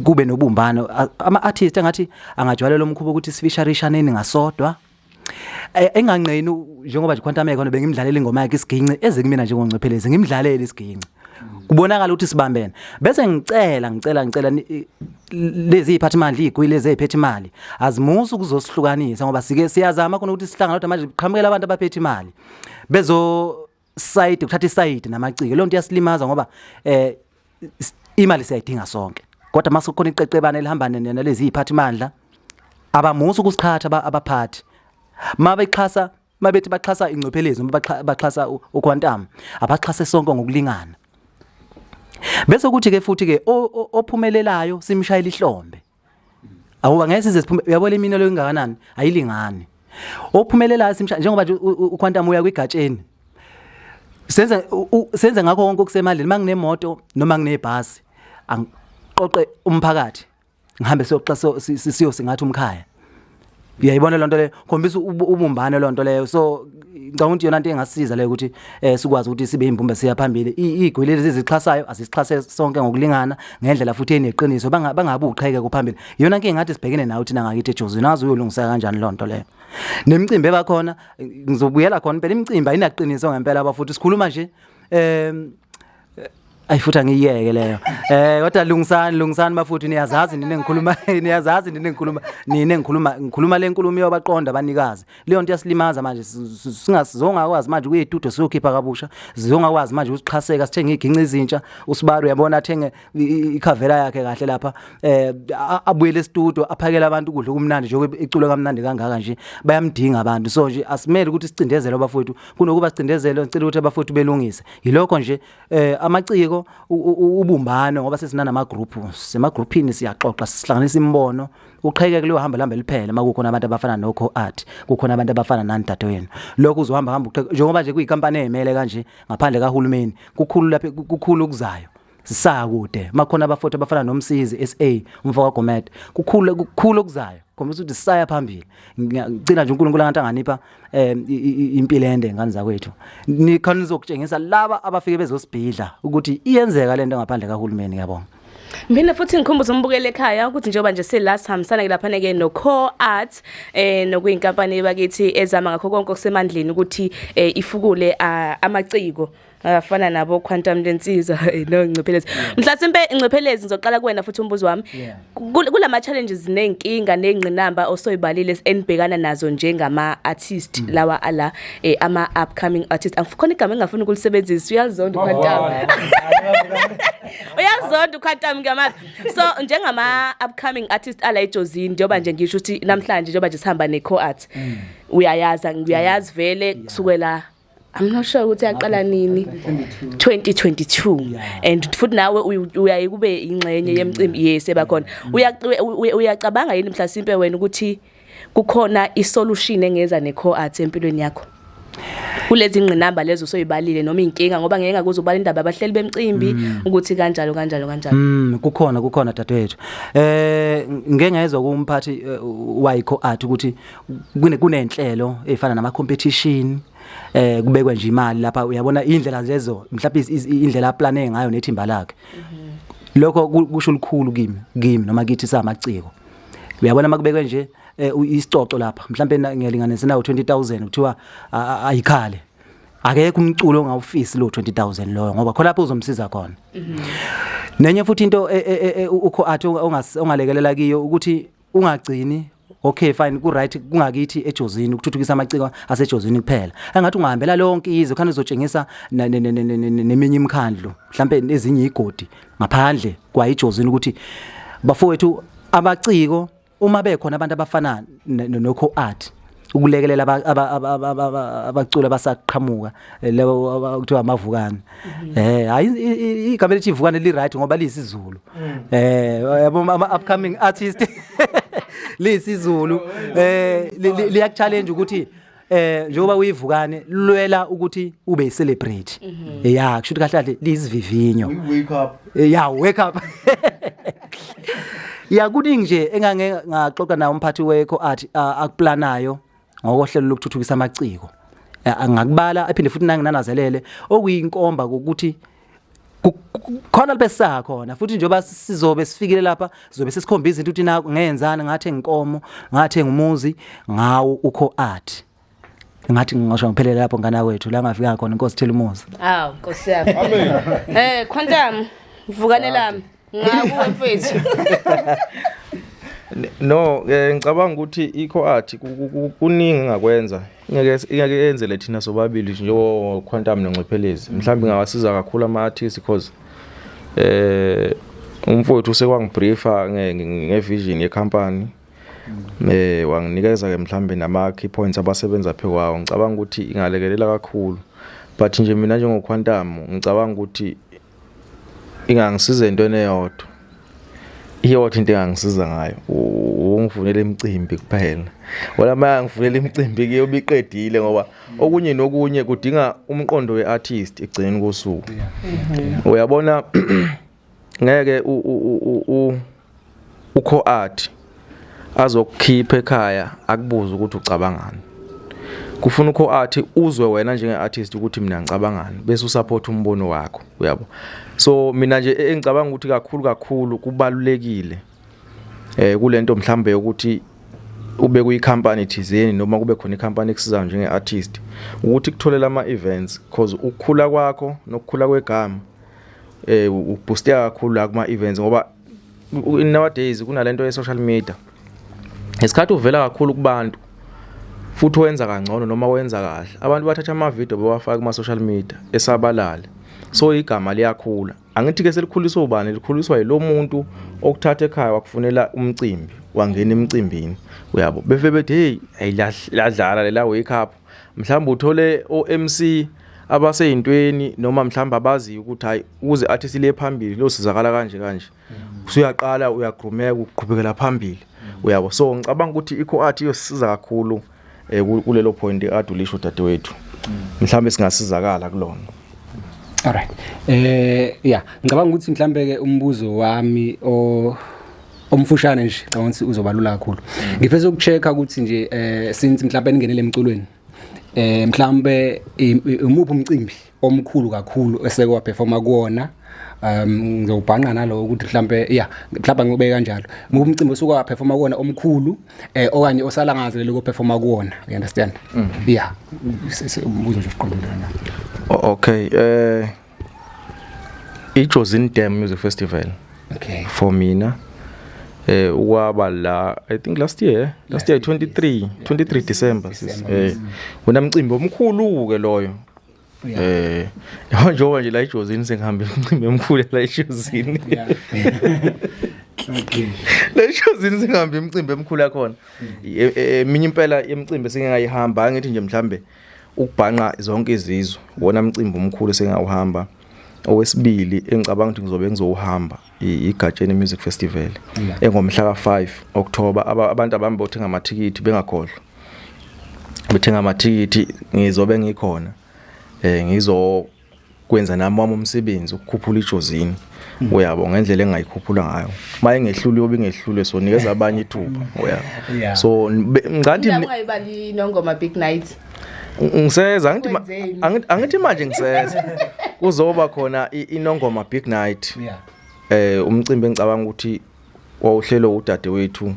kube nobumbano ama-artist engathi angajwalela umkhubo ukuthi sifisharishaneni ngasodwa enganqeni njengoba nje Quantum ekhona bengimdlalela ingoma yakhe isiginci ezikumina njengoNcephelezi ngimdlalele isiginci kubonakala ukuthi sibambene bese ngicela lezi iphathimandla igwilezi eziphethe imali azimusa ukuzosihlukanisa ngoba sike siyazama khona ukuthi sihlangana kodwa manje qhamukela abantu abaphethe imali bezo side ukuthatha iside namaciko lonto yasilimaza ngoba imali siyayidinga sonke kodwa mase kukhona iqeqebane elihamba nalezi iphathimandla abamusa ukusiqhatha abaphathi mabethi baxhasa ingcophelezi noma baxhasa uQuantum abaxhase sonke ngokulingana bese kuthi ke futhi ke ophumelelayo simshayela ihlombe awuba ngeke size siphume uyabona imini lo ingakanani ayilingani ophumelelayo simshayela njengoba nje uQuantum uya kwigatsheni senze ngakho konke okusemandleni manginemoto noma nginebhasi angiqoqe umphakathi ngihambe siyoxhasa singathi umkhaya uyayibona lonto le khombisa ubumbane lonto leyo so ngicabanga ukuthi yona into engasiza leyo ukuthi sikwazi ukuthi sibe imbumbe siya phambili igweleli ezixhasayo asixhase sonke ngokulingana ngendlela futhi eneqiniso bangabe uqheke kuphambili yona into engathi sibhekene nayo thina ngakithi eJozi nazo uyolungisa kanjani lonto leyo nemicimbi ebakhona ngizobuyela khona phela imicimbi ayinaqiniso ngempela abafuthi sikhuluma nje ayifutha ngiyeke leyo kodwa lungisani bafuthi niyazazi ngikhuluma lenkulumo yobaqonda abanikazi leyo nto yasilimaza manje singazongakwazi manje kuyetudo siyokhipha kabusha sizongakwazi manje usixhaseka sithenge iginci izintsha uSibari uyabona athenge ikhavera yakhe kahle lapha abuyele estudio aphakela abantu ukudla kumnandi nje iculo kamnandi kangaka nje bayamdinga abantu so nje asimele ukuthi sicindezele abafowethu kunokuba sicindezele ngicela ukuthi abafowethu belungise yilokho nje amaciko ubumbano ngoba sesinana amagroup semagroupini siyaxoxa sihlanganisa imbono uqheke kuleyo hamba lambe liphela makukhona abantu abafana noCoart kukhona abantu abafana nani dadewenu lokho uzohamba uqheke njengoba nje kuyikampani ezimele kanje ngaphandle kaHulumeni kukhulu lapha kukhulu okuzayo sisakude makhona abafowethu abafana noMsizi SA umfaka Gomede kukhulu okuzayo ngoba ukuthi sisaya phambili ngicina nje uNkulunkulu angathi anganipha impilo ende ngani zakwethu nikhona nizokutshengisa laba abafike bezosibhidla ukuthi iyenzeka lento ngaphandle kaHulumeni ngiyabonga Mina futhi ngikhumbuza umbukele ekhaya ukuthi njengoba nje selast hambisana ke lapha ke noCoart nokuyinkampani bakithi ezama ngakho konke okusemandleni ukuthi ifukule amaciko afana nabo Quantum lensizwa noNcephelezi mhlasimpe Nccephelezi ngizoqala kuwena futhi umbuzo wami kulama challenges nenkinga nengqinamba osoyibalile enibhekana nazo njengama artist lawa ala ama upcoming artist angifuna igama engafuni ukulisebenzisa uyalizonda uQuantum uyazonda uQuantum ngamazi so njengama upcoming artist ala eJozi njengoba nje ngisho ukuthi namhlanje njengoba nje sihamba neCoart uyayazi vele kusukela I'm not sure ukuthi yaqala nini 2022 and futhi nawe uyaye kube ingxenye yemicimbi yeseba khona uyacabanga yini mhlasimpe wena ukuthi kukhona isolution engeza neCoart empilweni yakho kulezi ngqinamba lezo soyibalile noma inkinga ngoba ngeke ngakuzobala indaba abahleli bemicimbi ukuthi kanjalo kukhona dadewethu ngeke ngezwe kumphathi wayiCoart ukuthi kunenhlelo efana nama competition kubekwe nje imali lapha uyabona indlela lezo mhlawumbe indlela plane ngayo nethimba lakhe lokho kusho likhulu kimi noma kithi samaciko uyabona makubekwe nje isicoco lapha mhlawumbe ngiyalinganisa nawo 20,000 kuthiwa ayikhale akekho umculo ongawufisi lo 20,000 lo ngoba khona lapho uzomsiza khona nenye futhi into uCoart ongalekelela kiyo ukuthi ungagcini okay fine ku right kungakithi ejozini ukuthuthukisa amaciko asejozini kuphela engathi ungahambela lonke izwe khani uzotshengisa neminye imikhandlo mhlambe ezinye igodi ngaphandle kwa ejozini ukuthi bafowethu abaciko uma bekhona abantu abafana no art ukulekelela abacula basaqhamuka lewo kuthiwa amavukane hayi igama elithi ivukane li right ngoba lisizulu yabo ama upcoming artist lisizulu liya challenge ukuthi njengoba uyivukane lwela ukuthi ube celebrate ya kusho kahle kahle lisivivinyo wake up ya kuningi nje engange ngaxoxa nawo umphathi wekho athi akuplanayo ngokohlelo lokuthuthukisa amaciko angakubala aphinde futhi nanginanazelele okuyinkomba ukuthi khona lebesa khona futhi njengoba sizobe sifikile lapha sizobe sesikhombisa into ukuthi ngenzana ngathi nginkomo ngathi ngumuzi ngawo ukho art ngathi ngisho ngiphelele lapho ngana kwethu la ngafika khona inkosi thela umuzi Nkosi yami Quantum vukane lami ngakuwe mfethu No ngicabanga ukuthi ikho art kuningi ngakwenza ingeke yenzele thina sobabili njengo Quantum noNciphelezi mhlawumbe ngawasiza kakhulu ama artists because umfowethu sekwangibriefa ngevision yecompany wanginikeza ke mhlawumbe nama key points abasebenza phe kwawo ngicabanga ukuthi ingalekelela kakhulu but nje mina njengoQuantum ngicabanga ukuthi ingangisiza into eneyodwa iyodwa into engangisiza ngayo ungivunele imicimbi kuphela wala manje ngifunela imicimbi kuyobiqedile ngoba okunye nokunye kudinga umqondo weartist egcineni kosuku uyabona ngeke ukho art azokukhipha ekhaya akubuza ukuthi ucabangani kufuna ukho art uzwe wena njenge-artist ukuthi mina ngicabangani bese usupport umbono wakho uyabo so mina nje engicabanga ukuthi kakhulu kubalulekile kulento mhlambe ukuthi ube kuyicompany thizeni noma kube khona icompany ekusizayo njenge-artist ukuthi kutholela ama-events because ukukhula kwakho nokukhula kwegama uboosteka kakhulu la kuma-events ngoba nowadays kunalento ye-social media esikhathi uvela kakhulu kubantu futhi wenza kangcono noma wenza kahle abantu bathatha ama-video bawafaka kuma-social media esabalale so igama liyakhula angithi ke selikhuliswa ubani likhuliswa yilo muntu okuthatha ekhaya wakufunela umcimbi wangena emcimbini uyabo beve bethi hey ayiladlala lela wake up mhlawumbe uthole o-MC abaseyintweni noma mhlawumbe abazi ukuthi hayi ukuze artist le phambili lo sizakala kanje usuyaqala uyagrumeka uqhubekela phambili uyabo so ngicabanga ukuthi ikho art iyosiza kakhulu kulelo point adulisho dadewethu mhlawumbe singasizakala kulona. Alright ngicabanga ukuthi mhlambe ke umbuzo wami omfushane nje ngicabanga ukuthi uzobalula kakhulu ngifisa ukuchecka ukuthi nje since mhlambe ningenele emculweni mhlambe umuphi umcimbi omkhulu kakhulu esekwa performa kuona ngizobhanqa nalo ukuthi mhlambe mhlawumbe ngibeke kanjalo umcimbi osuka performa kuona omkhulu okanye osalangazelele ku performa kuona you understand umbuzo nje uqondana. Okay iJozini Dam Music Festival for mina ukwaba la I think last year 23 December unamcimbi omkhulu ke loyo njengoba nje la iJozini sengihamba imicimbi emkhulu la iJozini la iJozini sengihamba imicimbi emkhulu yakhona eminye impela yemicimbi sengingayihamba ngithi nje mhlambe ukubhanqa zonke izizwe wona umcimbi omkhulu sengawuhamba owesibili engicabanga ukuthi ngizobe ngizowuhamba iGatsheni Music Festival engomhla ka5 October abantu abami bothenga amathikithi bengakhohlwa bethenga amathikithi ngizobe ngikhona ngizokwenza nami umsebenzi ukukhuphula iJozini uyabo ngendlela engayikhuphula ngayo maye ngehlule yobe ngehlule so nikeza abanye ithuba uyabo so ngathi ungayibali nongoma Big Night ngiseza angithi manje ngiseza kuzoba khona inongoma Big Night umcimbi engicabanga ukuthi wawuhlelo udadewethu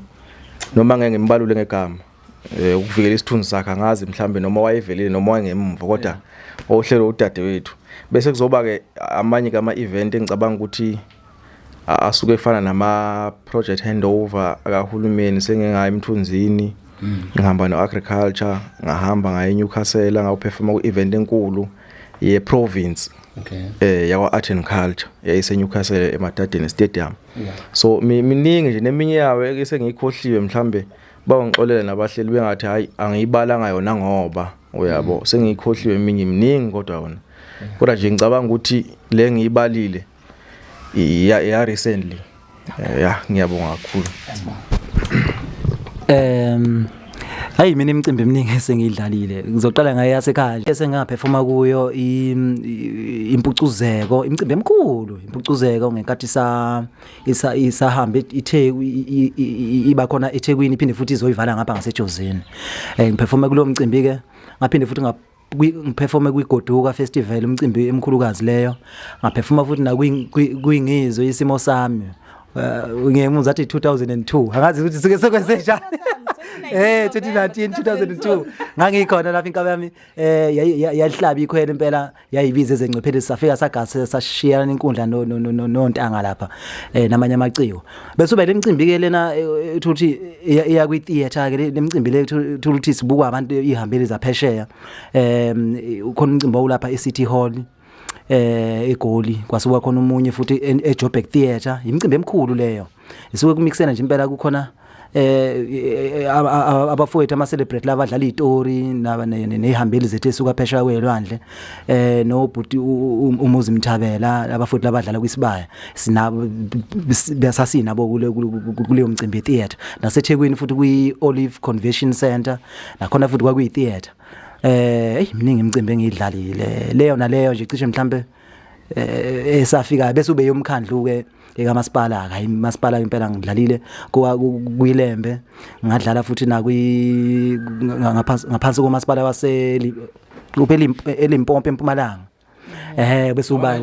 noma ngeke ngimbalule ngegama ukuvikela isithunzi sakhe ngazi mhlambe noma wayevelile noma wangemva kodwa wawuhlelo udadewethu bese kuzoba ke amanye kama event engicabanga ukuthi asuke efana nama project handover akahulumeni sengengaya eMthunzini ngihamba no agriculture ngahamba ngaye eNewcastle ngawuperforma ku event enkulu ye province yakwa art and culture yayise Newcastle eMadadeni Stadium so miningi nje neminye yawo esengiyikhohliwe mhlambe bawangixolela nabahleli bengathi hayi angiyibalanga yona ngoba uyabo sengiyikhohliwe eminye miningi kodwa wona kodwa nje ngicabanga ukuthi le ngiyibalile ya recently ngiyabonga kakhulu. Hayi mina imicimbi eminingi esengidlalile ngizoqala ngaye yasekhaya esengaperforma kuyo impucuzeko imicimbi emkhulu impucuzeko ngenkathi isahamba ithe iba khona eThekwini iphinde futhi izoyivala ngapha ngaseJozini ngiperforma kulo mcimbi ke ngaphinde futhi ngiperforme kwiGoduka festival umcimbi emkhulukazi leyo ngaperforma futhi na kuyingizwe isimo sami ngemuza athi 2002 angazi ukuthi sike sekwenzenjani 2019 2002 ngangikhona lapha inkaba yami yayihlaba ikhwela impela yayibiza ezengciphele safika sagasa sashiyana inkundla nontanga lapha namanye amaciko bese ube lemicimbi ke lena ukuthi iya kwi theater ke lemicimbi le ukuthi sibukwa abantu ihambele zaphesheya ukhona umcimbi olapha eCity Hall eGoli kwasuka khona umunye futhi eJoburg Theatre imicimbi emkhulu leyo isuke kumixena nje impela kukhona abafowethu ama celebrate laba badlala izitori nehambeli zethu esuka phesheya kwelwandle nobhuti umuzi Mthabela abafowethu labadlala kwisibaya sinabo besasinabo kuleyo mcimbi theatre naseThekwini futhi kwi Olive Convention Center nakhona futhi kwakuyi theatre miningi imicimbi engidlalile leyo naleyo nje cishe mhlambe esafika bese ube yomkhandlu ke ekamasipala hayi masipala impela ngidlalile kuyilembe ngadlala futhi na ngaphansi komasipala waseli eLimpopo eMpumalanga bese uba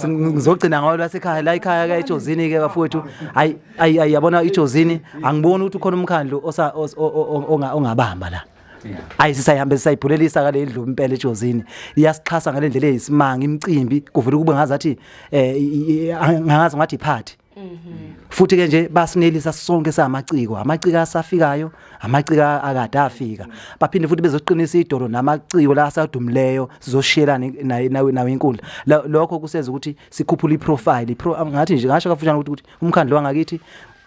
ngizogcina ngawo lasekhaya la ekhaya ke eJozini ke bafowethu hayi yabona iJozini angiboni ukuthi ukhona umkhandlu ongabamba la hayi sisayihambe sisayiphulelisa ngale indlu impela eJozini iyasixhasa ngale ndlela eyisimanga imicimbi kuvela kube ngazathi ngazi ngathi party futhi ke nje basinelisa sonke samaciko amaciko asafikayo amaciko akade afika baphinde futhi bezoqinisa idolo namaciko la asadumleyo sizoshiyelana nawe inkundla lokho kusenza ukuthi sikhuphule iprofile ngathi nje ngasho kafushane ukuthi umkhandlo wangakithi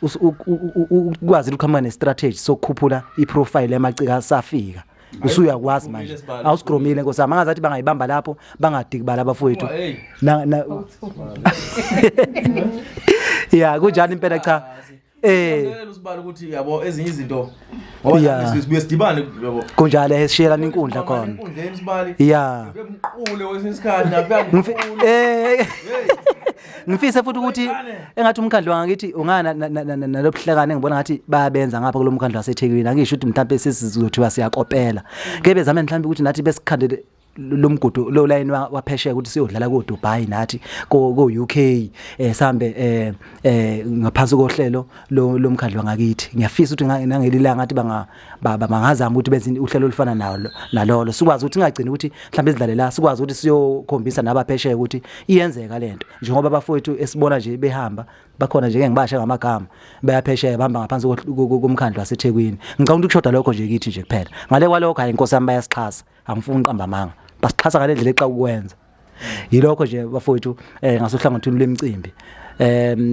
ukwazi ukukhamba nestrategy sokukhuphula iprofile yamaciko asafika usuyakwazi manje awusigromile nkosama ngazathi bangayibamba lapho bangadikibala abafowethu ya kunjani impela cha ngicela usibala ukuthi yabo ezinye izinto ngoba sibuye sidibane yabo kunjalo esishiyelana inkundla khona inkundleni sibali ya ngiqule kwesinsikhathi napha ngifisa futhi ukuthi engathi umkhandlo wangakithi ungana nalobuhlakane ngibona ngathi bayabenza ngapha kulomkhandlo waseThekwini angisho ukuthi mhlawumbe sesizothiwa siyakopela ke bezame mhlawumbe ukuthi nathi besikhandele lomgudu lo line waphesheya ukuthi siyodlala ko Dubai nathi ko UK sambe ngaphansi kohlelo lomkhandlo ngakithi ngiyafisa ukuthi nangelilanga ngathi bangazama ukuthi benze uhlelo olufana nalolo sikwazi ukuthi ngagcina ukuthi mhlawumbe izidlalela sikwazi ukuthi siyokhombisa nabaphesheya ukuthi iyenzeka lento njengoba abafowethu esibona nje behamba bakhona nje ngengibasha ngamagama bayaphesheya bahamba ngaphansi komkhandlo waseThekwini ngicabanga ukuthi kushoda lokho nje kithi nje kuphela ngale kwalokho hayi inkosi yami bayasixhasa angifuni uqamba amanga basixhasa ngale ndlela eqa ukwenza yilokho nje bafowethu ngasohlangothini lemicimbi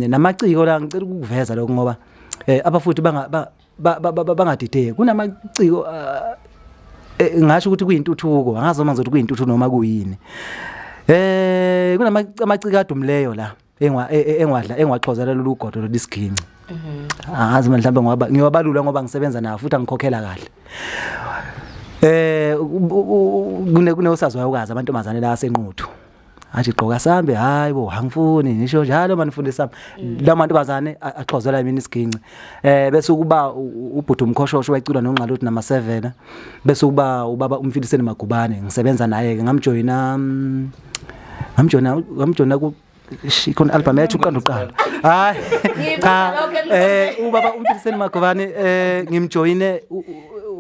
namaciko la ngicela ukuveza lokho ngoba abafowethu bangadideki kunamaciko ngasho ukuthi kuyintuthuko angazoma ngizothi kuyintuthuko noma kuyini kunamaciko adumleyo la engwaxhozela lolu godo lesiginci angazi mhlawumbe ngoba ngiyobalula ngoba ngisebenza nawo futhi angikhokhela kahle kuneosazwayo ukazi amantombazane la asenquthu athi gqoka sambe hayibo angifuni nisho njalo manifundisa sami la mantombazane axhozela mina isiginci bese kuba ubhuti umkhoshosho wayicula noNxalothi nama7 bese kuba ubaba umfiliseni Magubane ngisebenza naye ke ngamjoyina ku ikhona album yethu uqanduqanda hayi cha ubaba umfiliseni Magubane ngimjoyine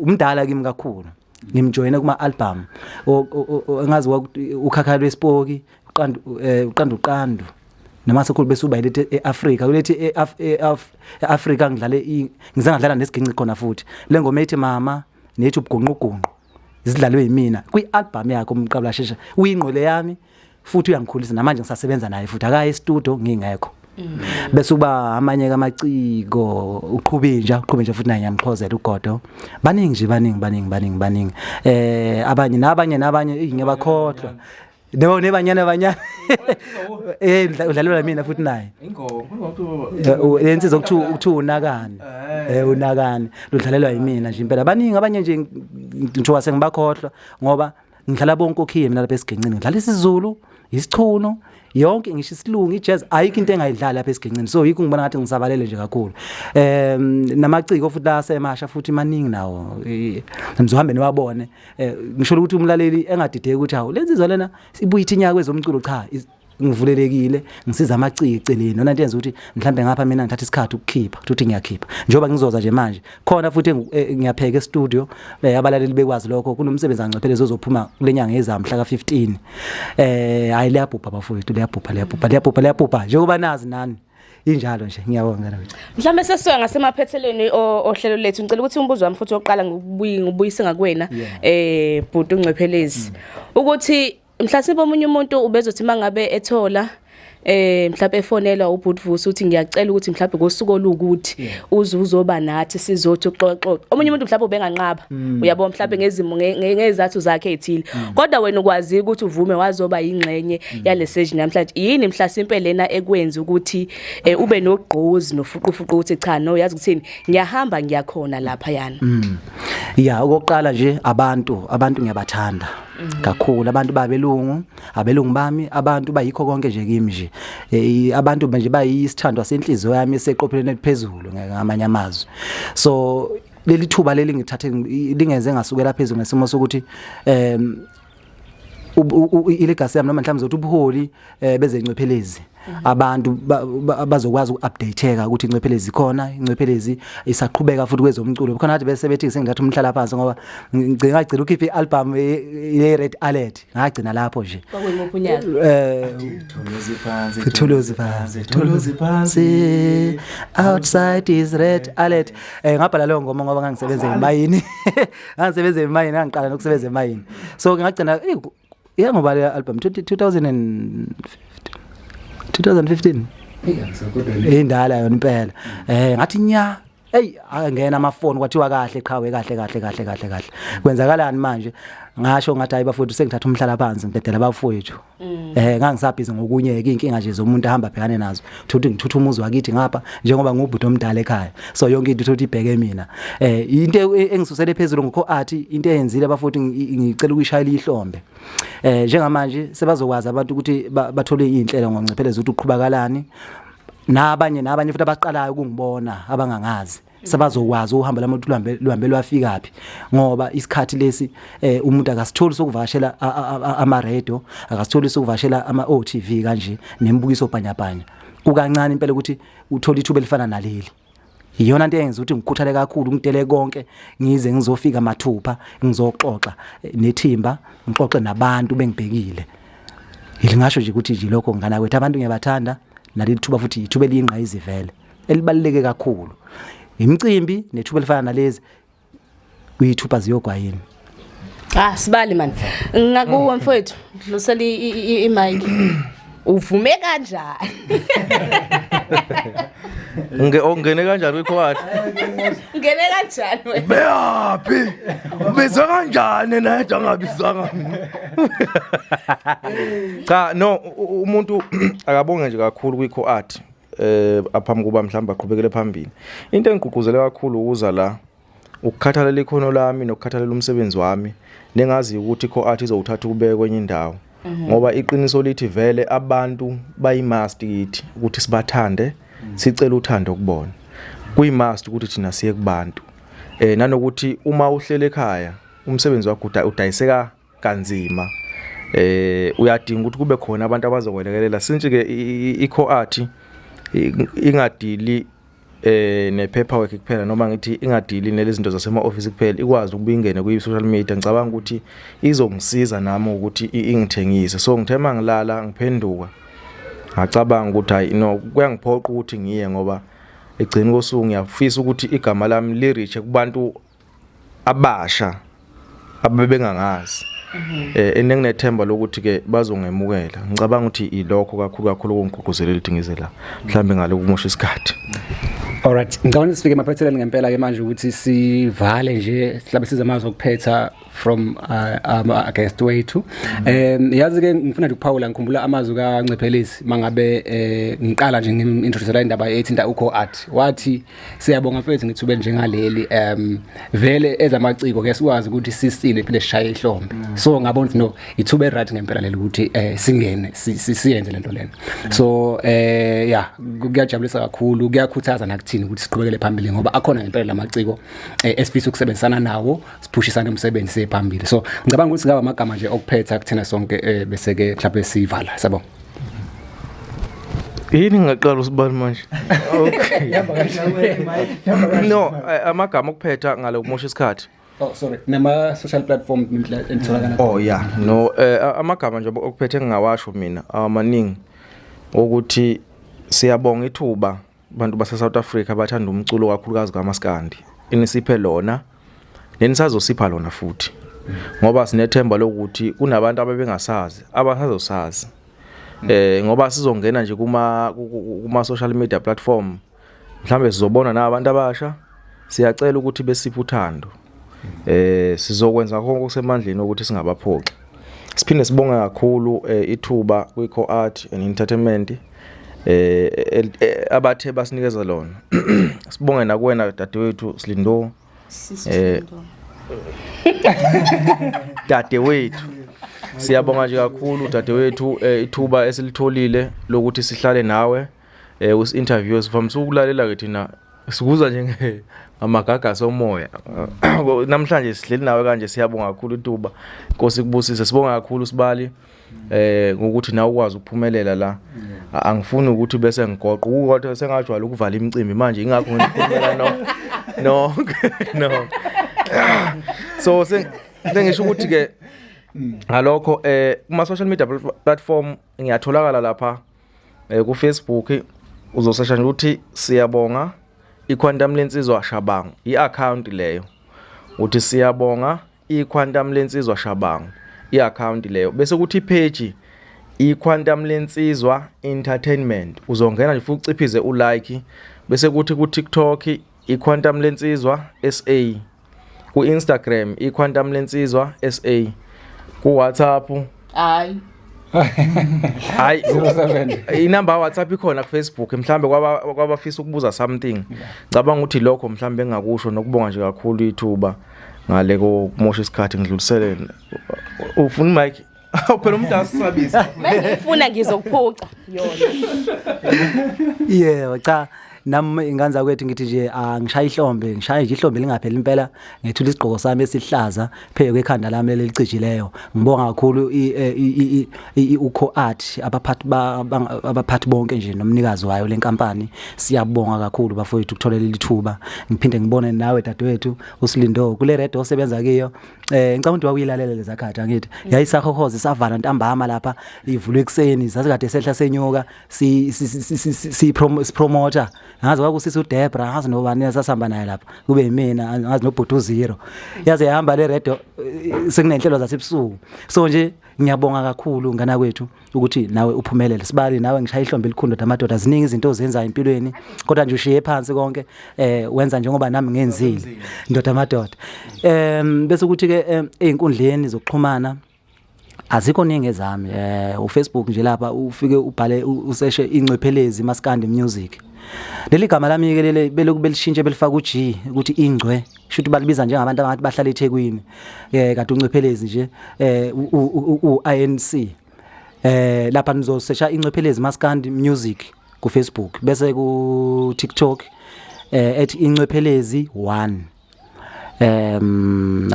umdala kimi kakhulu ngimjoyina kuma album engazi ukhakhalo wesipoki uqanduqandu noma sekhulu bese uba ilethe eAfrica ulethe eAfrica ngizangadlala nesiginci khona futhi le ngoma ethi mama nethi ubugungqugunqu izidlalwe yimina kwi-album yakhe umqabula shesha uyingqole yami futhi uyangikhulisa namanje ngisasebenza naye futhi akaye e-studio ngingekho bese uba amanye kamaciko uqhubinja futhi naye ngiyamxhozela ugodo baningi nje baningi abanye ngiyabakhohlwa nebanyana udlalelwa mina futhi naye lensiza ukuthi unakane unakane ludlalelwa yimina nje impela baningi abanye nje ngisho wase ngibakhohlwa ngoba ngidlala bonke okhiye mina lapha esigencini ngidlala isiZulu isichuno yonke ngisho isilungu ijazz ayikho into engayidlala lapha esigencini so yikho ngibona ngathi ngisabalele nje kakhulu namaciko futhi la semasha futhi maningi nawo nizohambe niwabone ngisho ukuthi umlaleli engadideki ukuthi hawo lensizwa lena ibuye ithinya kwezomculo cha ngivulelekile ngisiza amaciko eceleni nona into yenza ukuthi mhlambe ngapha mina ngithatha isikhathi ukukhipha ukuthi ngiyakhipha njengoba ngizoza nje manje khona futhi ngiyapheka e-studio abalaleli bekwazi lokho kunomsebenzi angcopheleze ozophuma kulenyanga ezama mhla ka15 hayi liyabhubha bafowethu liyabhubha njengoba nazi nani injalo nje ngiyabonga la mhlambe sesiya ngasemaphethelweni ohlelo lethu ngicela ukuthi umbuzo wami futhi oqala ngibuyise ngakwena bhuti uNcwephelezi ukuthi mhlasimbe omunye umuntu ubezothi mangabe ethola mhlawumbe efonelwa ubhutvusi uthi ngiyacela ukuthi mhlawumbe ngosuku olukuthi uzoba nathi sizothi uxoxo omunye umuntu mhlawumbe ubenganqaba uyabona mhlawumbe ngezimo ngezathu zakhe ezithile kodwa wena ukwazi ukuthi uvume wazoba ingxenye yale stage namhlanje yini mhlasimbe lena ekwenza ukuthi ube nogqozi nofuqufuqu ukuthi cha no yazi ukuthini ngiyahamba ngiyakhona lapha yana ya okokuqala nje abantu ngiyabathanda kakhulu abantu abelungu bami abantu bayikho konke nje kimi nje abantu nje bayisithandwa senhliziyo yami eseqopheleni eliphezulu ngamanye amazwi so leli thuba leli ngithathe lingenze ngasukela phezulu ngesimo sokuthi ilegacy yami noma mhlawumbe zothi ubuholi bezencwephelezi abantu bazokwazi ukuupdateka ukuthi incwephelezi khona incwephelezi isaqhubeka futhi kwezomculo khona kade bese bethi sengidatha umhlala phansi ngoba ngicela ukhiphe ialbum ye Red Alert ngagcina lapho nje kwakuyimuphunyaka thuluzi phansi outside is Red Alert ngabhala leyo ngoma ngoba ngangisebenza emayini ngangiqala nokusebenza emayini so ngagcina ngoba le album 2015 indala yona impela ngathi nya angena amafoni kwathiwa kahle qhawe kahle kwenzakalani manje ngasho ngathi hayi bafowethu sengithatha umhlala phansi ngidedela bafowethu ngangisabhizi ngokunyeka inkinga nje zomuntu ahamba bhekane nazo ukuthi ngithutha umuzi wakithi ngapha njengoba ngubhuti omdala ekhaya so yonke into ukuthi ibheke mina into engisusele phezulu ngokho athi into eyenzile abafowethu ngicela ukuyishayela ihlombe njengamanje sebazokwazi abantu ukuthi bathole izinhlelo ngoncipheleza ukuthi uqhubakalani nabanye futhi abaqalayo ukungibona abangangazi sabazokwazi uhamba lamuntu luhambe lwafikaphi ngoba isikhathi lesi umuntu akasitholi sokuvashela ama radio akasitholi sokuvashela ama OTV kanje nembukiso bhanyabhanya kukancane impela ukuthi uthola ithuba elifana naleli iyona into eyenza ukuthi ngikhuthale kakhulu ngidele konke ngize ngizofika mathupha ngizoxoxa nethimba ngixoxe nabantu bengibhekile ilingasho nje ukuthi nje lokho ngana kwethu abantu ngiyabathanda naleli thuba futhi ithuba eliyingqa izivele elibaluleke kakhulu imicimbi nethuba elifana nalezi kuyithuba ziyogwayini sibali man ngakuwe mfowethu loseli imic uvume kanjani ongene kanjani kwikhwathi ngene kanjani wena beyapi ubizwa kanjani naye angabizwanga cha no umuntu akabonge nje kakhulu kwikhoati aphambi kuba mhlamba aqhubekele phambili into engigqugquzele kakhulu ukuza la ukukhathalela ikhono lami nokukhathalela umsebenzi wami nengazi ukuthi ikhoati izowuthatha ubeke kwenye indawo ngoba iqiniso lithi vele abantu bayimust kithi ukuthi sibathande sicela uthando kubona kuyimust ukuthi thina siye kubantu nanokuthi uma uhlele ekhaya umsebenzi wakho udayiseka kanzima uyadinga ukuthi kube khona abantu abazokwelekelela since ke ikhoati ingadili ne-paperwork kuphela noma ngithi ingadili nelezinto zasema office kuphela ikwazi ukubingena kwi-social media ngicabanga ukuthi izongisiza nami ukuthi ingithengise so ngithema ngilala ngiphenduka ngacabanga ukuthi hayi no kuyangiphoqa ukuthi ngiye ngoba egcini kosuku ngiyafisa ukuthi igama lami liriche kubantu abasha abebengangazi enenginethemba lokuthi ke bazongemukela ngicabanga ukuthi ilokho kakhulu okungigqugquzelela idingize la mhlambe ngaloku kumusha isikhathi. Alright, ngicabanga sifike emaphethelweni ngempela ke manje ukuthi sivale nje sihlabe sizamazo okuphetha from guest wethu. Yazi ke ngifuna nje ukuphawula ngikhumbula amazwi kaNcephelezi mangabe ngiqala nje ngintroduce la indaba ethinta uco art. Wathi siyabonga mfethu ngithube njengaleli vele ezamaciko ke sikwazi ukuthi sisile phile sishaye ihlombe. So ngabona ukuthi no ithuba right ngempela leli ukuthi singene siyenze lento lena. So yeah kuyajabulisa kakhulu kuyakhuthaza nakuthini ukuthi siqhubekele phambili ngoba akhona ngempela lamaciko esifisa ukusebenzisana nawo sipushisane umsebenzi phambili. So ngicabanga ukuthi ngaba amagama nje okuphetha kuthina sonke bese ke mhlawumbe sivala sabo. Yini ngaqala usibani manje? Okay. No, amagama okuphetha ngalo kumusha isikhathi. Oh sorry. Nama social platform entholakala. Oh yeah. No, amagama nje okuphethe ngingawasho mina amaningi ukuthi siyabonga ithuba abantu base South Africa bathanda umculo kakhulukazi kaMaskandi. Inisiphe lona nenisazosipha lona futhi ngoba sinethemba lokuthi kunabantu abebengasazi abasazosazi ngoba sizongena nje kuma social media platform mhlambe sizobona nabantu abasha siyacela ukuthi besiphe uthando sizokwenza konke okusemandleni ukuthi singabaphoxi siphinde sibonga kakhulu ithuba kwico art and entertainment abathe basinikeza lona sibonge nakuwena dadewethu Slindo dadewethu siyabonga nje kakhulu dadewethu ithuba esilitholile lokuthi sihlale nawe usinterview sivamisa ukulalela ke thina sikuza nje ngamagaga somoya namhlanje sihleli nawe kanje siyabonga kakhulu ithuba Nkosi kubusise sibonga kakhulu Sibali ngokuthi nawe ukwazi ukuphumelela la angifuni ukuthi bese ngigoqa kodwa sengajwayela ukuvala imicimbi manje ingakho ngiphumela no so sengisho ukuthi ke ngalokho kuma social media platform ngiyatholakala lapha ku Facebook uzosearch nje ukuthi siyabonga iQuantum Lensizwa Shabangu iaccount leyo uthi siyabonga iQuantum Lensizwa Shabangu iaccount leyo bese kuthi page iQuantum Lensizwa Entertainment uzongena nje futhi uciphize ulike bese kuthi ku TikTok iQuantum Lensizwa SA ku Instagram iQuantum Lensizwa SA ku WhatsApp hayi inamba WhatsApp ikhona ku Facebook mhlambe kwabafisa ukubuza something ngicabanga ukuthi lokho mhlambe engakusho nokubonga nje kakhulu ithuba ngale komosha isikhathi ngidlulisele ufuna mic phela umuntu asisabisa ngifuna ngizokuphuca yona yeah cha nami inganza kwethu ngithi nje angishaya ihlombe ngishaya nje ihlombe lingaphela impela ngethula isigqoko sami esihlaza pheke kwekhanda lami leliциjileyo ngibonga kakhulu uco art abaphathi bonke nje nomnikazi wayo lenkampani siyabonga kakhulu bafowethu ukutholela lithuba ngiphinde ngibone nawe dadewethu uSlindo kule radio osebenza kiyo ngicabanga ukuthi wakuyilalela lezakhathi angithi yayisahohoza savala ntambama lapha ivulwe ekseni sasikade sehla senyuka si promoter ngaze kwakusisa uDebra ngaze nobani sasihamba naye lapha kube yimina ngaze noBhutu Zero yaze yahamba le radio sekunenhlelo zasebusuku so nje ngiyabonga kakhulu ngana kwethu ukuthi nawe uphumelele Sibali nawe ngishaya ihlombe elikhulu damadoda ziningi izinto ozenza empilweni kodwa nje ushiye phansi konke wenza njengoba nami ngenzile ndoda amadoda bese ukuthi ke einkundleni zokuxhumana azikho ningi ezami uFacebook nje lapha ufike ubhale useshe Ingcephelezi Maskandi Music leli gama lami ke lele beloku belishintshe belifaka uG ukuthi ingcwe shuthi balibiza njengabantu abathi bahlala eThekwini kade uNcephelezi nje INC lapha nizosearcha Ingcephelezi Maskandi Music ku Facebook bese ku TikTok @Ingcephelezi 1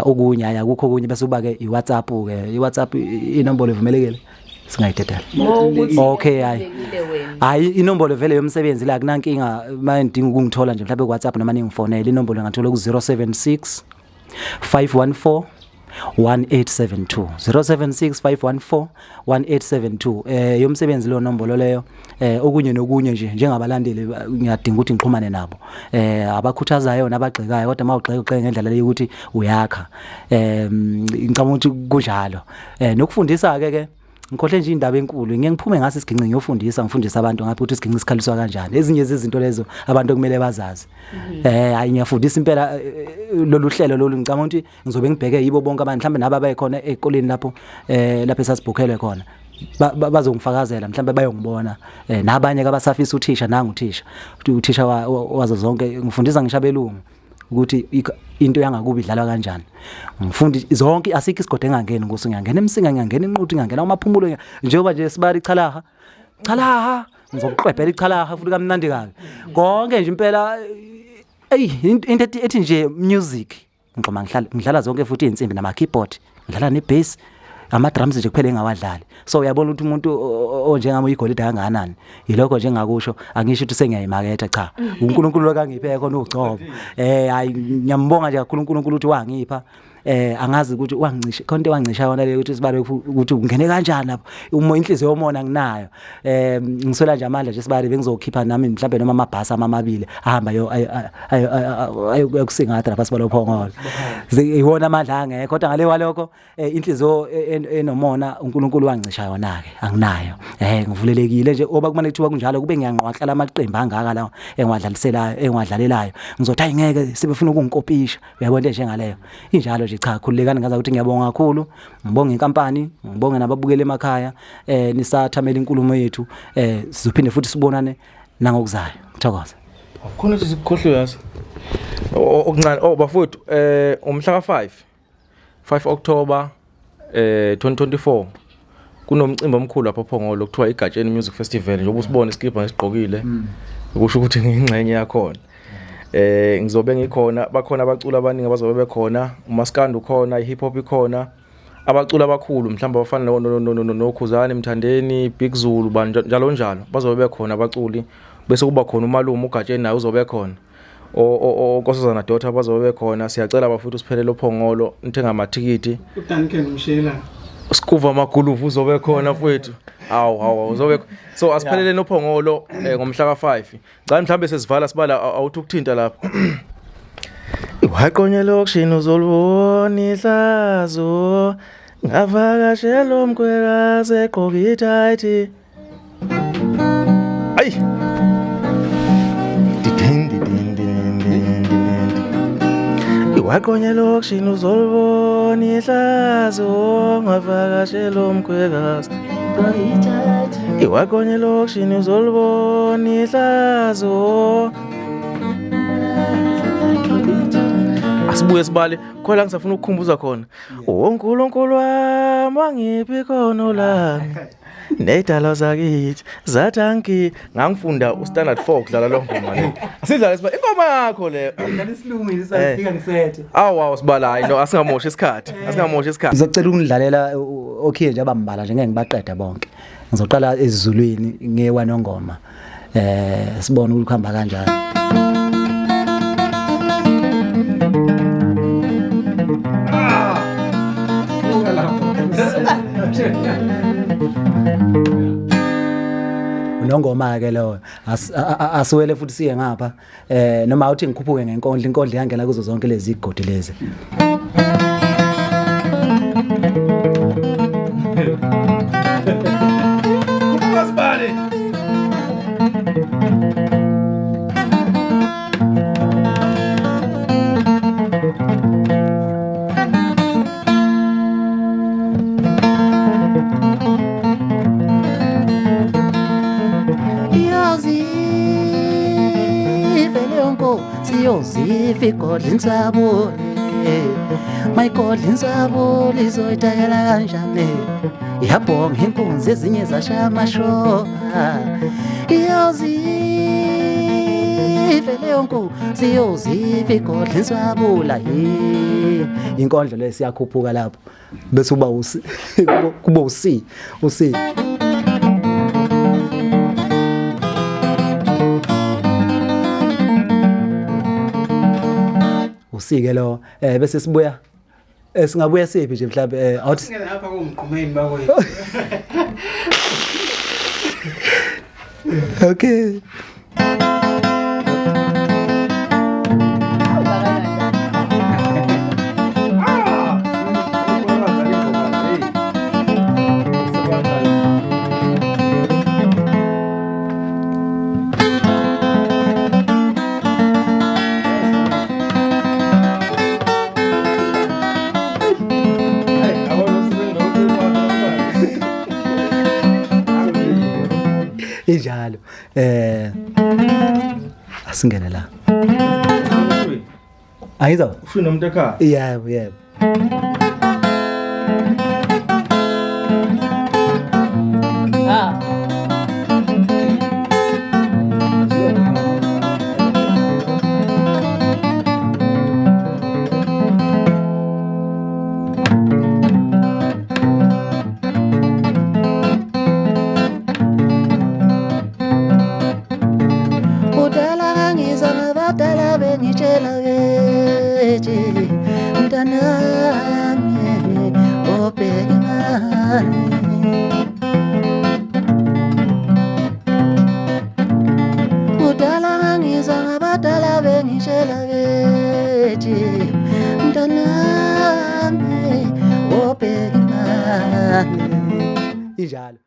okunye akukho kunye bese uba ke iWhatsApp ke iWhatsApp inombolo evumelekile singayithetha okay hayi inombolo vele yomsebenzi la kunankinga mayindinga ukungithola nje mhlawumbe ku WhatsApp noma ningifonele inombolo ngathola ku 076 514 1872 076 514 1872 yomsebenzi lo nombolo leyo okunye nokunye nje njengabalandeli ngiyadinga ukuthi ngixhumane nabo abakhuthazayo nabagxekayo kodwa mawugxeka ngendlela leyo ukuthi uyakha ngicabanga ukuthi kunjalo nokufundisa ke ngikhohle nje indaba enkulu ngiyengiphume ngase isiginci ngiyofundisa ngifundisa abantu ngapha ukuthi isiginci sikhaliswa kanjani ezinye zezinto lezo abantu kumele bazazi hayi ngiyafundisa impela lolu hlelo lolu ngicabanga ukuthi ngizobe ngibheke yibo bonke abantu mhlambe naba bayikhona ezikoleni lapho esasibhukelwe khona bazongifakazela mhlambe bayongibona nabanye abasafisa uthisha nanga uthisha wazo zonke ngifundisa ngisho abelungu ukuthi into yangakuba idlalwa kanjani ngifundi zonke asikho isigode engangeni ngosu ngiyangena emsinga ngiyangena inquthi ngiyangena amaphumulo njengoba nje sibari chalaha ngizokuqhwebhela ichalaha futhi kamnandi kabi konke nje impela into ethi nje music ngidlala zonke futhi insimbi nama keyboard ngidlala ne bass ama drums nje kuphela engawadlali so uyabona ukuthi umuntu onjengami uyigolide kangakanani yilokho nje ngakusho angisho ukuthi sengiyayimaketha cha uNkulunkulu wakangiphe khona ugcobo hayi ngiyambonga nje kakhulu uNkulunkulu ukuthi wangipha angazi ukuthi wangicisha konke wangicisha yona le ukuthi sibale ukuthi ungene kanjani lapho uma inhliziyo yomona nginayo ngisola nje amandla nje sibale bengizokhipha nami mhlambe noma amabhasi amabili ahamba ayokusingatha lapha sibalo phongolo iwona amandla angekho kodwa ngale walokho inhliziyo enomona uNkulunkulu wangicisha yona ke anginayo ngivulelekile nje oba kumele kuthiwa kunjalo kube ngiyanqwahlala amaqembu angaka la engiwadlalelayo ngizothi ayingeke sibefuna ukungikopisha uyabona nje ngaleyo injalo cha khululekani ngaza ukuthi ngiyabonga kakhulu ngibonga inkampani ngibonga nababukeli emakhaya nisathamela inkulumo yethu sizophinde futhi sibonane nangokuzayo ngithokoza khona nje sikhohlwe yasi okuncane bafowethu umhla ka5 October 2024 kunomcimbi omkhulu lapha ePhongolo kuthiwa iGatsheni Music Festival njengoba usibona iskipha esiqhokile ukusho ukuthi ngingcenye yakho ngizobe ngikhona bakhona abacula abaningi abazobe bekhona uMaskandi ukhona iHip Hop ikhona abacula abakhulu mhlawumbe abafana noKhuzani Mthandeni Big Zulu njalo bazobe bekhona abaculi bese kuba khona umalume uGatsheni naye uzobe khona onkosazana daughter bazobe bekhona siyacela abafuthi usiphelele oPhongolo nithenga amathikiti uDuncan Mshela Skuva Maguluvu uzobe khona mfowethu awu uzobe so asiphelele noPhongolo ngomhla ka5 ngani mhlambe sesivala sibala awuthi ukuthinta lapha Iwaqonye lokishini uzolubona ihlazo ngavakashela umkhwekazi egqoka ithayithi ayi Iwaqonye lokishini uzolubona ihlazo ngavakashela umkhwekazi Iwaqonye lokishini uzolubona ihlazo Asibuye sibale khona ngisafuna ukukhumbuza khona uNkulunkulu wami wangiphi khona lami Nedalo zakithi zathanki ngangifunda uStandard 4 kudlala lo ngoma le Sidlala siba ingoma yakho le ngale silungile sayifika ngisethe awu sibala hayi no asingamosha isikhathi ngizocela ukudlalela okay nje abambala nje ngeke ngibaqede bonke ngizoqala ezizulwini ngewanongoma sibone ukuhamba kanjani unongoma ke lo asiwele futhi siye ngapha noma uthi ngikhuphuke inkondlo yangena kuzo zonke lezi igodi lezi Masbale Siyozifa igodla insabule mayigodla insabule izoyitakela kanjani yabonga inkunzi ezinye zashaya amashoka iyozifa leyo nku siyozifa igodla insabula inkondlo le siyakhuphuka lapho bese uba kuba usi usike lo bese sibuya Singabuya siphi nje mhlawumbe awuthi Ngeke lapha kumqhumeni bakwethu. okay. Injalo. Asingene la. Ayizo. Ufuna umuntu ekhaya? Yebo, yebo. Udala ngizama badala bengitshela kethi mntanami obheka imali. Udala ngizama badala bengitshela kethi mntanami obheka imali. Injalo.